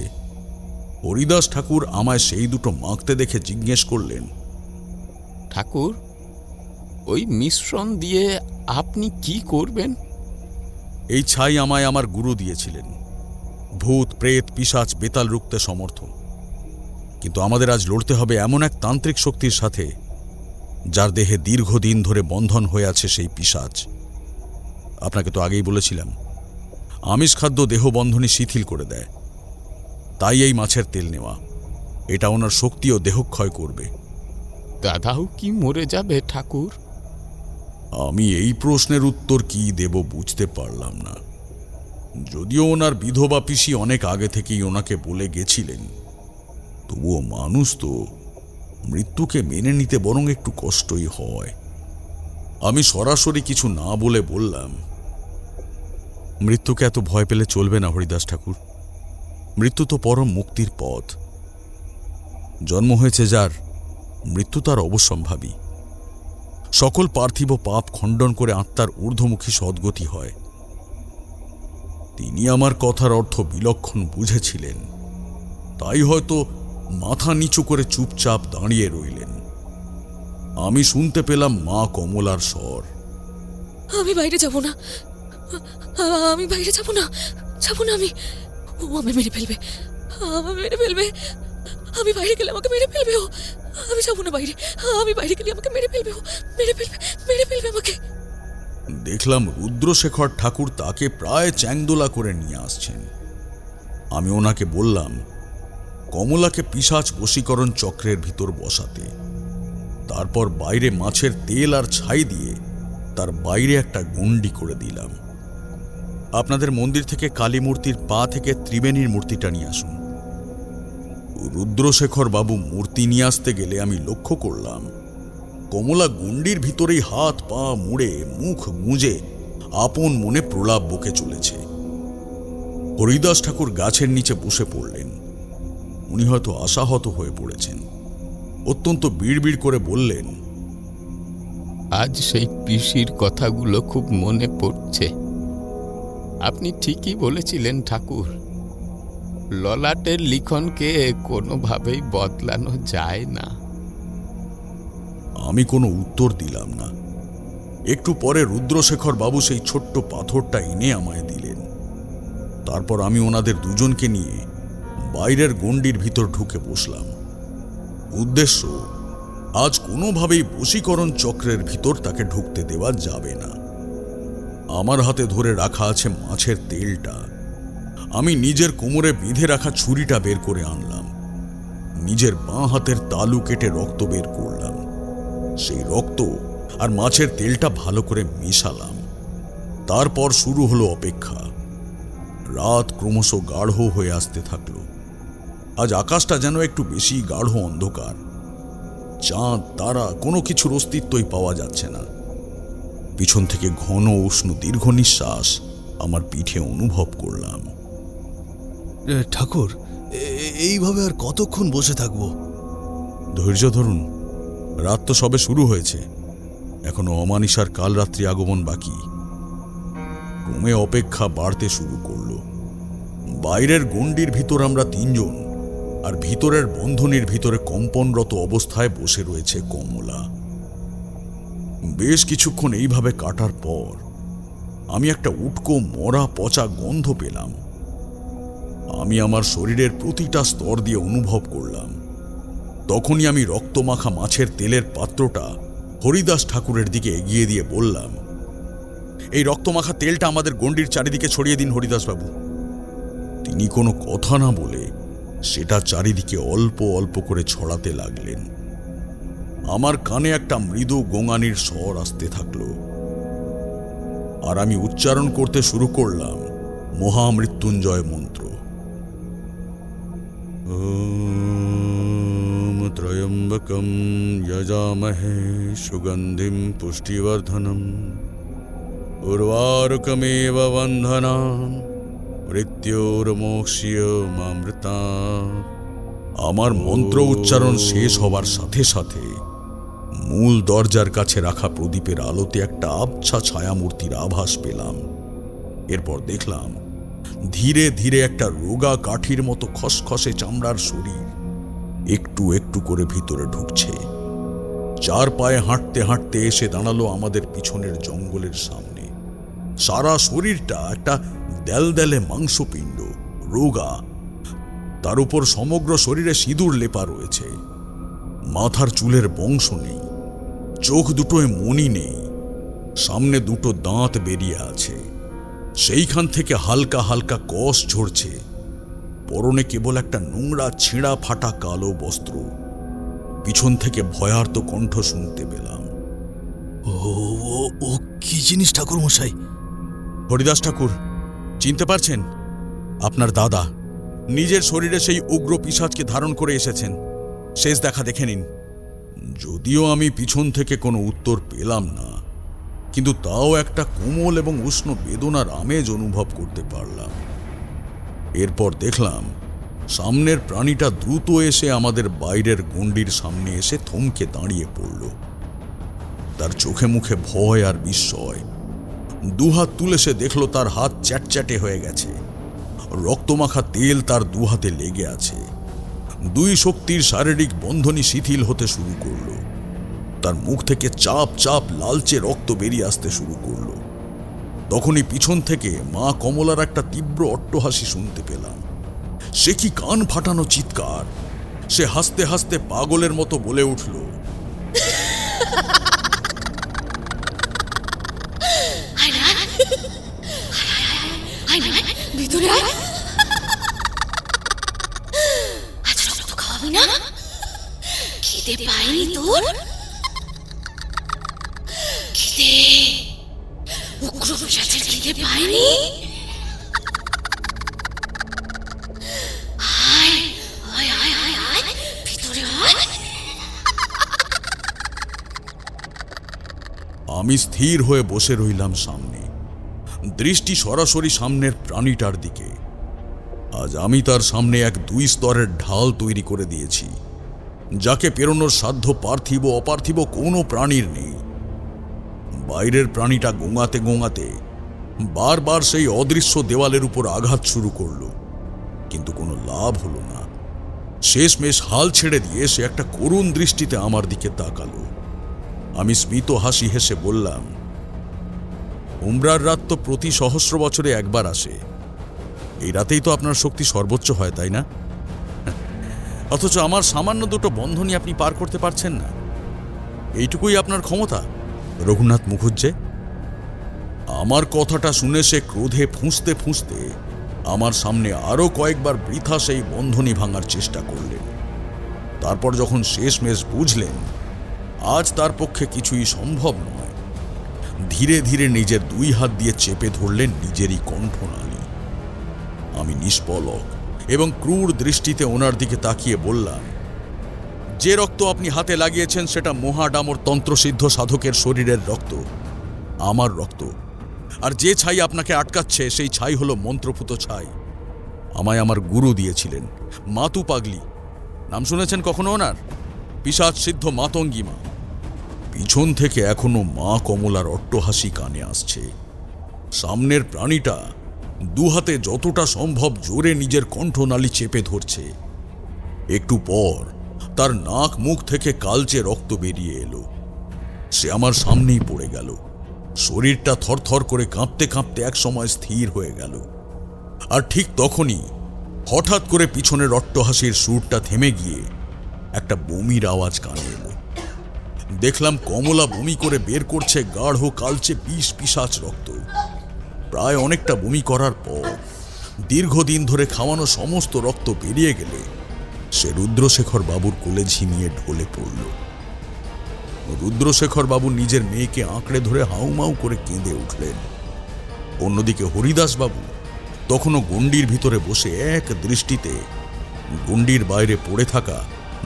Speaker 3: হরিদাস ঠাকুর আমায় সেই দুটো মাখতে দেখে জিজ্ঞেস করলেন,
Speaker 6: ঠাকুর, ওই মিশ্রণ দিয়ে আপনি কি করবেন?
Speaker 3: এই ছাই আমায় আমার গুরু দিয়েছিলেন, ভূত প্রেত পিশাচ বেতাল রুখতে সমর্থ। কিন্তু আমাদের আজ লড়তে হবে এমন এক তান্ত্রিক শক্তির সাথে যার দেহে দীর্ঘদিন ধরে বন্ধন হয়ে আছে সেই পিশাচ। আপনাকে তো আগেই বলেছিলাম, আমিষ খাদ্য দেহবন্ধনী শিথিল করে দেয়, তাই এই মাছের তেল নেওয়া। এটা ওনার শক্তি ও দেহক্ষয় করবে।
Speaker 6: দাদাও কি মরে যাবে ঠাকুর?
Speaker 3: আমি এই প্রশ্নের উত্তর কি দেব বুঝতে পারলাম না। যদিও ওনার বিধবা পিসি অনেক আগে থেকেই ওনাকে বলে গেছিলেন, তবুও মানুষ তো মৃত্যুকে মেনে নিতে বরং একটু কষ্টই হয়। আমি সরাসরি কিছু না বলে বললাম, মৃত্যুকে এত ভয় পেলে চলবে না হরিদাস ঠাকুর। মৃত্যু তো পরম মুক্তির পথ। জন্ম হয়েছে যার, মৃত্যু তার অবশ্যম্ভাবী। সকল পার্থিব পাপ খণ্ডন করে আত্মার ঊর্ধ্বমুখী সদ্গতি হয়। তিনি আমার কথার অর্থ বিলক্ষণ বুঝেছিলেন, তাই হয়তো মাথা নিচু করে চুপচাপ দাঁড়িয়ে রইলেন। আমি শুনতে পেলাম মা কমলার স্বর,
Speaker 2: আমি বাইরে যাব না, আমি বাইরে যাব না, আমি। ও আমায় মেরে ফেলবে, আমি বাইরে গেলে আমাকে মেরে ফেলবে ও। আমি যাব না বাইরে, আমি বাইরে গেলে আমাকে মেরে ফেলবে ও, মেরে ফেলবে আমাকে।
Speaker 3: দেখলাম রুদ্রশেখর ঠাকুর তাকে প্রায় চ্যাংদোলা করে নিয়ে আসছেন। আমি ওনাকে বললাম কমলাকে পিশাচ বশীকরণ চক্রের ভিতর বসাতে, তারপর বাইরে মাছের তেল আর ছাই দিয়ে তার বাইরে একটা গণ্ডি করে দিলাম। আপনাদের মন্দির থেকে কালী মূর্তির পা থেকে ত্রিবেণীর মূর্তিটা নিয়ে আসুন। রুদ্রশেখর বাবু মূর্তি নিয়ে আসতে গেলে আমি লক্ষ্য করলাম কমলা গণ্ডির ভিতরেই হাত পা মুড়ে মুখ গুঁজে আপন মনে প্রলাপ বকে চলেছে। হরিদাস ঠাকুর গাছের নিচে বসে পড়লেন। উনি হয়তো আশাহত হয়ে পড়েছেন। অত্যন্ত বিড়বিড় করে বললেন,
Speaker 6: আজ সেই পিসির কথাগুলো খুব মনে পড়ছে। আপনি ঠিকই বলেছিলেন ঠাকুর, ললাটের লিখনকে কোনোভাবেই বদলানো যায় না।
Speaker 3: আমি কোনো উত্তর দিলাম না। একটু পরে রুদ্রশেখর বাবু সেই ছোট্ট পাথরটা এনে আমায় দিলেন। তারপর আমি ওনাদের দুজনকে নিয়ে বাইরের গণ্ডির ভিতর ঢুকে বসলাম। উদ্দেশ্য, আজ কোনোভাবেই বশীকরণ চক্রের ভিতর তাকে ঢুকতে দেওয়া যাবে না। আমার হাতে ধরে রাখা আছে মাছের তেলটা। আমি নিজের কোমরে বেঁধে রাখা ছুরিটা বের করে আনলাম। নিজের বাঁ হাতের তালু কেটে রক্ত বের করলাম। সেই রক্ত আর মাছের তেলটা ভালো করে মেশালাম। তারপর শুরু হলো অপেক্ষা। রাত ক্রমশ গাঢ় হয়ে আসতে থাকলো। আজ আকাশটা যেন একটু বেশি গাঢ় অন্ধকার। চাঁদ, তারা, কোনো কিছুর অস্তিত্বই পাওয়া যাচ্ছে না। পিছন থেকে ঘন উষ্ণ দীর্ঘ নিঃশ্বাস আমার পিঠে অনুভব করলাম।
Speaker 8: ঠাকুর, এইভাবে আর কতক্ষণ বসে থাকবো?
Speaker 3: ধৈর্য ধরুন, রাত তো সবে শুরু হয়েছে। এখনো অমানিসার কাল রাত্রি আগমন বাকি। ক্রমে অপেক্ষা বাড়তে শুরু করলো। বাইরের গণ্ডির ভিতর আমরা তিনজন, আর ভিতরের বন্ধনীর ভিতরে কম্পনরত অবস্থায় বসে রয়েছে কমলা। বেশ কিছুক্ষণ এইভাবে কাটার পর আমি একটা উটকো মরা পচা গন্ধ পেলাম। আমি আমার শরীরের প্রতিটা স্তর দিয়ে অনুভব করলাম। তখনই আমি রক্তমাখা মাছের তেলের পাত্রটা হরিদাস ঠাকুরের দিকে এগিয়ে দিয়ে বললাম, এই রক্তমাখা তেলটা আমাদের গণ্ডির চারিদিকে ছড়িয়ে দিন হরিদাসবাবু। তিনি কোনো কথা না বলে সেটা চারিদিকে অল্প অল্প করে ছড়াতে লাগলেন। আমার কানে একটা মৃদু গোঙানির স্বর আসতে থাকলো, আর আমি উচ্চারণ করতে শুরু করলাম মহামৃত্যুঞ্জয় মন্ত্র। ওম ত্রয়ম্বকম যজামহে সুগন্ধিম পুষ্টিবর্ধনম উর্বারুকমেব বন্ধনাম মৃত্যুর্মোক্ষ্যমামৃতা। আমার মন্ত্র উচ্চারণ শেষ হবার সাথে সাথে মূল দরজার কাছে রাখা প্রদীপের আলোতে একটা আবছা ছায়ামূর্তির আভাস পেলাম। এরপর দেখলাম ধীরে ধীরে একটা রোগা কাঠির মতো খসখসে চামড়ার শরীর একটু একটু করে ভিতরে ঢুকছে। চার পায়ে হাঁটতে হাঁটতে এসে দাঁড়ালো আমাদের পিছনের জঙ্গলের সামনে। সারা শরীরটা একটা দেলদেলে মাংসপিণ্ড, রোগা। তার উপর সমগ্র শরীরে সিঁদুর লেপা রয়েছে। মাথার চুলের বংশ নেই, চোখ দুটোয় মণি নেই, সামনে দুটো দাঁত বেরিয়ে আছে। সেইখান থেকে হালকা হালকা কষ ঝরছে। পরনে কেবল একটা নোংরা ছেঁড়া ফাটা কালো বস্ত্র। পিছন থেকে ভয়ার্ত কণ্ঠ শুনতে পেলাম,
Speaker 8: ও ও ও কি জিনিস ঠাকুর মশাই?
Speaker 3: হরিদাস ঠাকুর, চিনতে পারছেন? আপনার দাদা নিজের শরীরে সেই উগ্র পিশাচকে ধারণ করে এসেছেন। শেষ দেখা দেখে নিন। যদিও আমি পিছন থেকে কোনো উত্তর পেলাম না, কিন্তু তাও একটা কোমল এবং উষ্ণ বেদনার আমেজ অনুভব করতে পারলাম। এরপর দেখলাম সামনের প্রাণীটা দ্রুত এসে আমাদের বাইরের গণ্ডির সামনে এসে থমকে দাঁড়িয়ে পড়ল। তার চোখে মুখে ভয় আর বিস্ময়। দুহাত তুলে সে দেখল তার হাত চ্যাটচ্যাটে হয়ে গেছে। রক্তমাখা তেল তার দুহাতে লেগে আছে। দুই শক্তির শারীরিক বন্ধনী শিথিল হতে শুরু করল। তার মুখ থেকে চাপ চাপ লালচে রক্ত বেরিয়ে আসতে শুরু করল। তখনই পিছন থেকে মা কমলার একটা তীব্র অট্টহাসি শুনতে পেলাম। সে কি কান ফাটানো চিৎকার! সে হাসতে হাসতে পাগলের মতো বলে উঠল,
Speaker 2: ভিতরে আয়। আজ রক্ত খাওয়াবি না? খিদে পায়নি তোর? খিদে, উগ্র পিশাচের খিদে পায়নি? আয় আয় আয় আয় আয়, ভিতরে আয়।
Speaker 3: আমি স্থির হয়ে বসে রইলাম সামনে, দৃষ্টি সরাসরি সামনের প্রাণীটার দিকে। আজ আমি তার সামনে এক 2 স্তরের ঢাল তৈরি করে দিয়েছি, যাকে পেরোনোর সাধ্য পার্থিব অপার্থিব কোনো প্রাণীর নেই। বাইরের প্রাণীটা গোঙাতে গোঙাতে বারবার সেই অদৃশ্য দেওয়ালের উপর আঘাত শুরু করল, কিন্তু কোনো লাভ হলো না। শেষমেশ হাল ছেড়ে দিয়ে সে একটা করুণ দৃষ্টিতে আমার দিকে তাকালো। আমি স্মিত হাসি হেসে বললাম, উমরার রাত তো প্রতি সহস্র বছরে একবার আসে। এই রাতেই তো আপনার শক্তি সর্বোচ্চ হয়, তাই না? অথচ আমার সামান্য দুটো বন্ধনই আপনি পার করতে পারছেন না। এইটুকুই আপনার ক্ষমতা, রঘুনাথ মুখুজ্জে? আমার কথাটা শুনে সে ক্রোধে ফুঁসতে ফুঁসতে আমার সামনে আরও কয়েকবার বৃথা সেই বন্ধনী ভাঙার চেষ্টা করলেন। তারপর যখন শেষমেশ বুঝলেন আজ তার পক্ষে কিছুই সম্ভব নয়, ধীরে ধীরে নিজের দুই হাত দিয়ে চেপে ধরলেন নিজেরই কণ্ঠনালী। আমি নিষ্পলক এবং ক্রূর দৃষ্টিতে ওনার দিকে তাকিয়ে বললাম, যে রক্ত আপনি হাতে লাগিয়েছেন সেটা মহাডামর তন্ত্রসিদ্ধ সাধকের শরীরের রক্ত, আমার রক্ত। আর যে ছাই আপনাকে আটকাচ্ছে সেই ছাই হলো মন্ত্রপুত ছাই। আমায় আমার গুরু দিয়েছিলেন, মাতু পাগলি। নাম শুনেছেন কখনো ওনার? পিশাচ সিদ্ধ মাতঙ্গী মা। পিছন থেকে এখনো মা কমলার অট্টহাসি কানে আসছে। সামনের প্রাণীটা দুহাতে যতটা সম্ভব জোরে নিজের কণ্ঠনালী চেপে ধরছে। একটু পর তার নাক মুখ থেকে কালচে রক্ত বেরিয়ে এলো। সে আমার সামনেই পড়ে গেল। শরীরটা থরথর করে কাঁপতে কাঁপতে এক সময় স্থির হয়ে গেল। আর ঠিক তখনই হঠাৎ করে পিছনের অট্টহাসির সুরটা থেমে গিয়ে একটা বমির আওয়াজ কানে এলো। দেখলাম কমলা বমি করে বের করছে গাঢ় কালচে বিষ পিশাচ রক্ত। প্রায় অনেকটা বমি করার পর দীর্ঘদিন ধরে খাওয়ানো সমস্ত রক্ত বেরিয়ে গেলে সে রুদ্রশেখর বাবুর কোলে ঝিমিয়ে ঢলে পড়ল। রুদ্রশেখর বাবু নিজের মেয়েকে আঁকড়ে ধরে হাউমাউ করে কেঁদে উঠলেন। অন্যদিকে হরিদাস বাবু তখনও গণ্ডির ভিতরে বসে এক দৃষ্টিতে গণ্ডির বাইরে পড়ে থাকা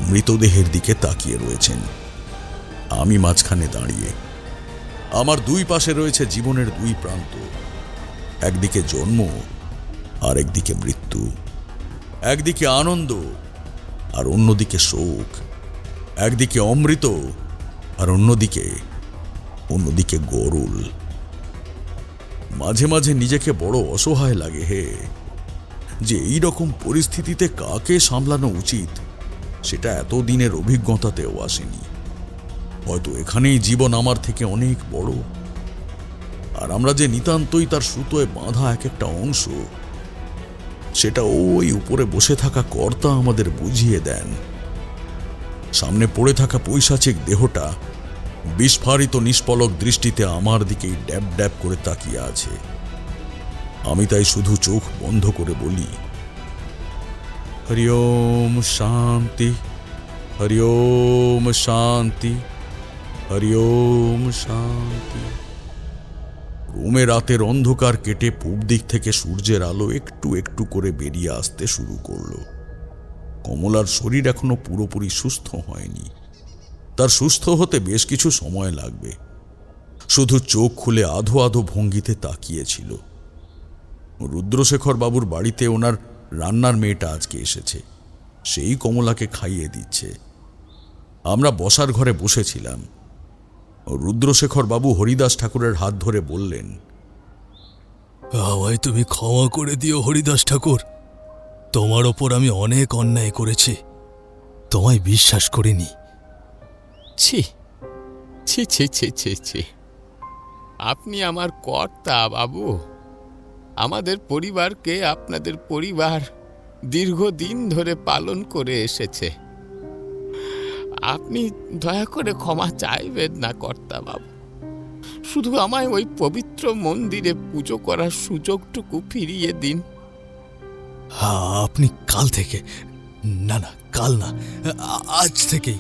Speaker 3: মৃতদেহের দিকে তাকিয়ে রয়েছেন। আমি মাঝখানে দাঁড়িয়ে। আমার দুই পাশে রয়েছে জীবনের দুই প্রান্ত, একদিকে জন্ম আর একদিকে মৃত্যু, একদিকে আনন্দ আর অন্যদিকে শোক, একদিকে অমৃত আর অন্যদিকে গরুল। মাঝে মাঝে নিজেকে বড় অসহায় লাগে হে, যে এই রকম পরিস্থিতিতে কাকে সামলানো উচিত সেটা এতদিনের অভিজ্ঞতাতেও আসেনি। হয়তো এখানেই জীবন আমার থেকে অনেক বড়, আর আমরা যে নিতান্তই তার সুতোয় বাঁধা এক একটা অংশ, সেটা ওই উপরে বসে থাকা কর্তা আমাদের বুঝিয়ে দেন। সামনে পড়ে থাকা পৈশাচিক দেহটা বিস্ফারিত নিষ্পলক দৃষ্টিতে আমার দিকেই ড্যাব ড্যাব করে তাকিয়ে আছে। আমি তাই শুধু চোখ বন্ধ করে বলি, হরি ওম শান্তি, হরি ওম শান্তি, হরি ওম শান্তি। রোমে রাতের অন্ধকার কেটে পূব দিক থেকে সূর্যের আলো একটু একটু করে বেরিয়ে আসতে শুরু করল। কমলার শরীর এখনো পুরোপুরি সুস্থ হয়নি। তার সুস্থ হতে বেশ কিছু সময় লাগবে। শুধু চোখ খুলে আধো আধো ভঙ্গিতে তাকিয়েছিল। রুদ্রশেখর বাবুর বাড়িতে ওনার রান্নার মেয়েটা আজকে এসেছে, সেই কমলাকে খাইয়ে দিচ্ছে। আমরা বসার ঘরে বসেছিলাম। রুদ্রশেখর বাবু হরিদাস ঠাকুরের হাত ধরে বললেন,
Speaker 8: আমায় তুমি ক্ষমা করে দিও হরিদাস ঠাকুর। তোমার ওপর আমি অনেক অন্যায় করেছি, তোমায় বিশ্বাস করিনি।
Speaker 6: ছি ছি ছি ছি ছি ছি, আপনি আমার কর্তা বাবু। আমাদের পরিবারকে আপনাদের পরিবার দীর্ঘদিন ধরে পালন করে এসেছে। আপনি দয়া করে ক্ষমা চাইবেন না কর্তা বাবু। শুধু আমায় ওই পবিত্র মন্দিরে পুজো করার সুযোগটুকু ফিরিয়ে দিন।
Speaker 8: হ্যাঁ, আপনি কাল থেকে, না না কাল না, আজ থেকেই,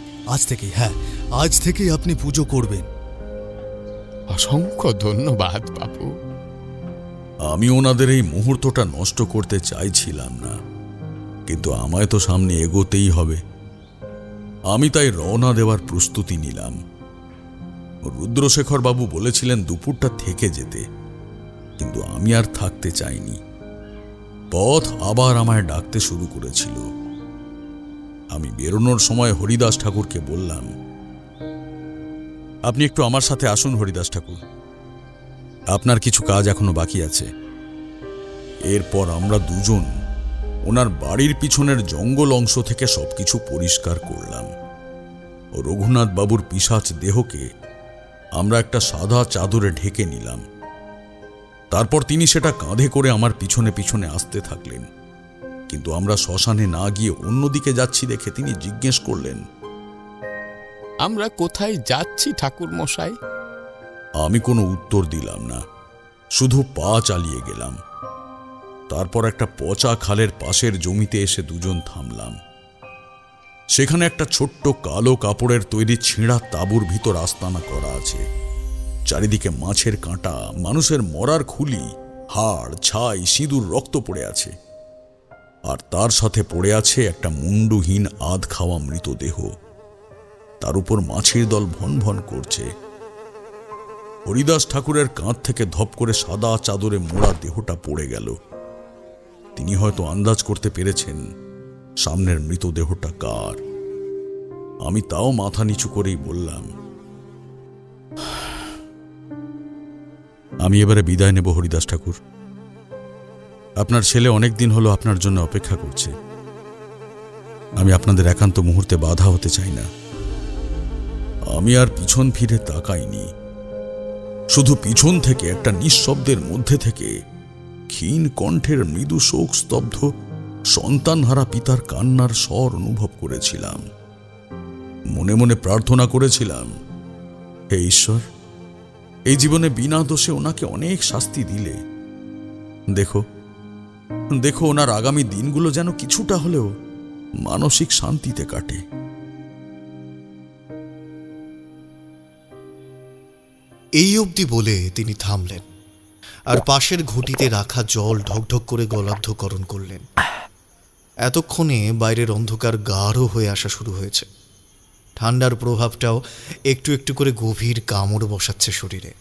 Speaker 8: হ্যাঁ আজ থেকেই আপনি পুজো করবেন।
Speaker 6: অসংখ্য ধন্যবাদ বাবু।
Speaker 3: আমি ওনাদের এই মুহূর্তটা নষ্ট করতে চাইছিলাম না, কিন্তু আমায় তো সামনে এগোতেই হবে। আমি তাই রওনা দেওয়ার প্রস্তুতি নিলাম। রুদ্রশেখর বাবু বলেছিলেন দুপুরটা থেকে যেতে, কিন্তু আমি আর থাকতে চাইনি। পথ আবার আমায় ডাকতে শুরু করেছিল। আমি বেরোনোর সময় হরিদাস ঠাকুরকে বললাম, আপনি একটু আমার সাথে আসুন হরিদাস ঠাকুর, আপনার কিছু কাজ এখনো বাকি আছে। এরপর আমরা দুজন ওনার বাড়ির পিছনের জঙ্গল অংশ থেকে সবকিছু পরিষ্কার করলাম। রঘুনাথ বাবুর পিশাচ দেহকে আমরা একটা সাদা চাদরে ঢেকে নিলাম। তারপর তিনি সেটা কাঁধে করে আমার পিছনে পিছনে আসতে থাকলেন। কিন্তু আমরা শ্মশানে না গিয়ে অন্যদিকে যাচ্ছি দেখে তিনি জিজ্ঞেস করলেন,
Speaker 6: আমরা কোথায় যাচ্ছি ঠাকুর মশাই?
Speaker 3: আমি কোনো উত্তর দিলাম না, শুধু পা চালিয়ে গেলাম। তারপর একটা পচা খালের পাশের জমিতে এসে দুজন থামলাম। সেখানে একটা ছোট্ট কালো কাপড়ের তৈরি ছিঁড়া তাঁবুর ভিতর আস্তানা করা আছে। চারিদিকে মাছের কাঁটা, মানুষের মরার খুলি, হাড়, ছাই, সিঁদুর, রক্ত পড়ে আছে। আর তার সাথে পড়ে আছে একটা মুন্ডুহীন আধ খাওয়া মৃতদেহ। তার উপর মাছির দল ভন ভন করছে। হরিদাস ঠাকুরের কাঁধ থেকে ধপ করে সাদা চাদরে মোড়া দেহটা পড়ে গেল। তিনি হয়তো আন্দাজ করতে পেরেছেন সামনের মৃতদেহটা কার। আমি তাও মাথা নিচু করেই বললাম, আমি এবারে বিদায় নেব হরিদাস ঠাকুর। আপনার ছেলে অনেক দিন হলো আপনার জন্য অপেক্ষা করছে। আমি আপনাদের একান্ত মুহূর্তে বাধা হতে চাই না। আমি আর পিছন ফিরে তাকাইনি। শুধু পিছন থেকে একটা নিঃশব্দের মধ্যে থেকে ক্ষীণ কণ্ঠের মৃদু শোক স্তব্ধ সন্তানহারা পিতার কান্নার স্বর অনুভব করেছিলাম। মনে মনে প্রার্থনা করেছিলাম, হে ঈশ্বর, এই জীবনে বিনা দোষে ওনাকে অনেক শাস্তি দিলে। দেখো দেখো ওনার আগামী দিনগুলো যেন কিছুটা হলেও মানসিক শান্তিতে কাটে।
Speaker 4: এই অবধি বলে তিনি থামলেন আর পাশের ঘটিতে রাখা জল ঢকঢক করে গলাধঃকরণ করলেন। এতক্ষণে বাইরের অন্ধকার গাঢ় হয়ে আসা শুরু হয়েছে। ঠান্ডার প্রভাবটাও একটু একটু করে গভীর কামড় বসাচ্ছে শরীরে।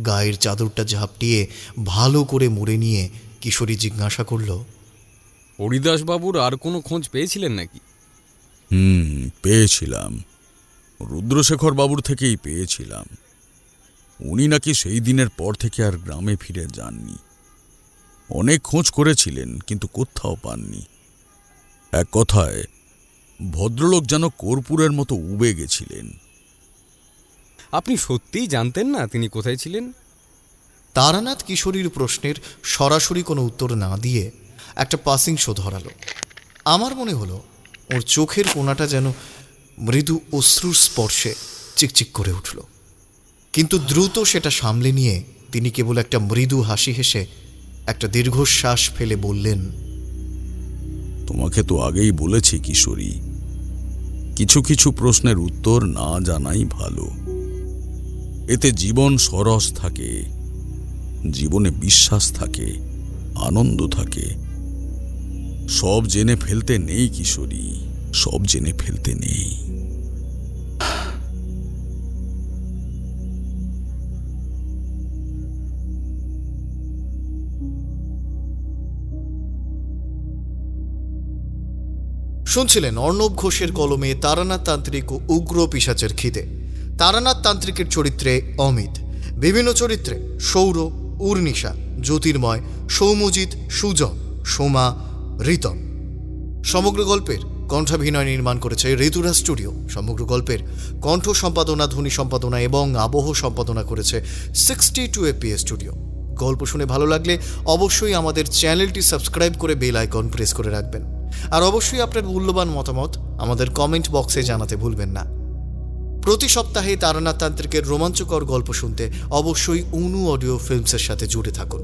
Speaker 4: গায়ের চাদরটা ঝাপটিয়ে ভালো করে মুড়ে নিয়ে কিশোরী জিজ্ঞাসা করল,
Speaker 5: হরিদাস বাবুর আর কোনো খোঁজ পেয়েছিলেন নাকি?
Speaker 3: পেয়েছিলাম। রুদ্রশেখর বাবুর থেকেই পেয়েছিলাম। উনি নাকি সেই দিনের পর থেকে আর গ্রামে ফিরে যাননি। অনেক খোঁজ করেছিলেন কিন্তু কোথাও পাননি। এক কথায় ভদ্রলোক যেন কর্পূরের মতো উবে গেছিলেন।
Speaker 5: আপনি সত্যিই জানতেন না তিনি কোথায় ছিলেন?
Speaker 4: তারানাথ কিশোরীর প্রশ্নের সরাসরি কোনো উত্তর না দিয়ে একটা পাসিং শো ধরালো। আমার মনে হলো ওর চোখের কোণাটা যেন মৃদু অশ্রুর স্পর্শে চিকচিক করে উঠল। কিন্তু দ্রুত সেটা সামলে নিয়ে তিনি কেবল একটা মৃদু হাসি হেসে একটা দীর্ঘশ্বাস ফেলে বললেন,
Speaker 3: তোমাকে তো আগেই বলেছি কিশোরী, কিছু কিছু প্রশ্নের উত্তর না জানাই ভালো। এতে জীবন সরস থাকে, জীবনে বিশ্বাস থাকে, আনন্দ থাকে। সব জেনে ফেলতে নেই কিশোরী, সব জেনে ফেলতে নেই।
Speaker 4: শুনছিলেন অর্ণব ঘোষের কলমে তারানাথ তান্ত্রিক ও উগ্র পিশাচের খিদে। তারানাথ তান্ত্রিকের চরিত্রে অমিত, বিভিন্ন চরিত্রে সৌর, উর্নিশা, জ্যোতির্ময়, সৌমজিৎ, সুজন, সোমা, রিতম। সমগ্র গল্পের কণ্ঠাভিনয় নির্মাণ করেছে ঋতুরাজ স্টুডিও। সমগ্র গল্পের কণ্ঠ সম্পাদনা, ধ্বনি সম্পাদনা এবং আবহ সম্পাদনা করেছে 62 FPS স্টুডিও। গল্প শুনে ভালো লাগলে অবশ্যই আমাদের চ্যানেলটি সাবস্ক্রাইব করে বেল আইকন প্রেস করে রাখবেন। আর অবশ্যই আপনার মূল্যবান মতামত আমাদের কমেন্ট বক্সে জানাতে ভুলবেন না। প্রতি সপ্তাহে তারানাথ তান্ত্রিকের রোমাঞ্চকর গল্প শুনতে অবশ্যই অনু অডিও ফিল্মসের সাথে জুড়ে থাকুন।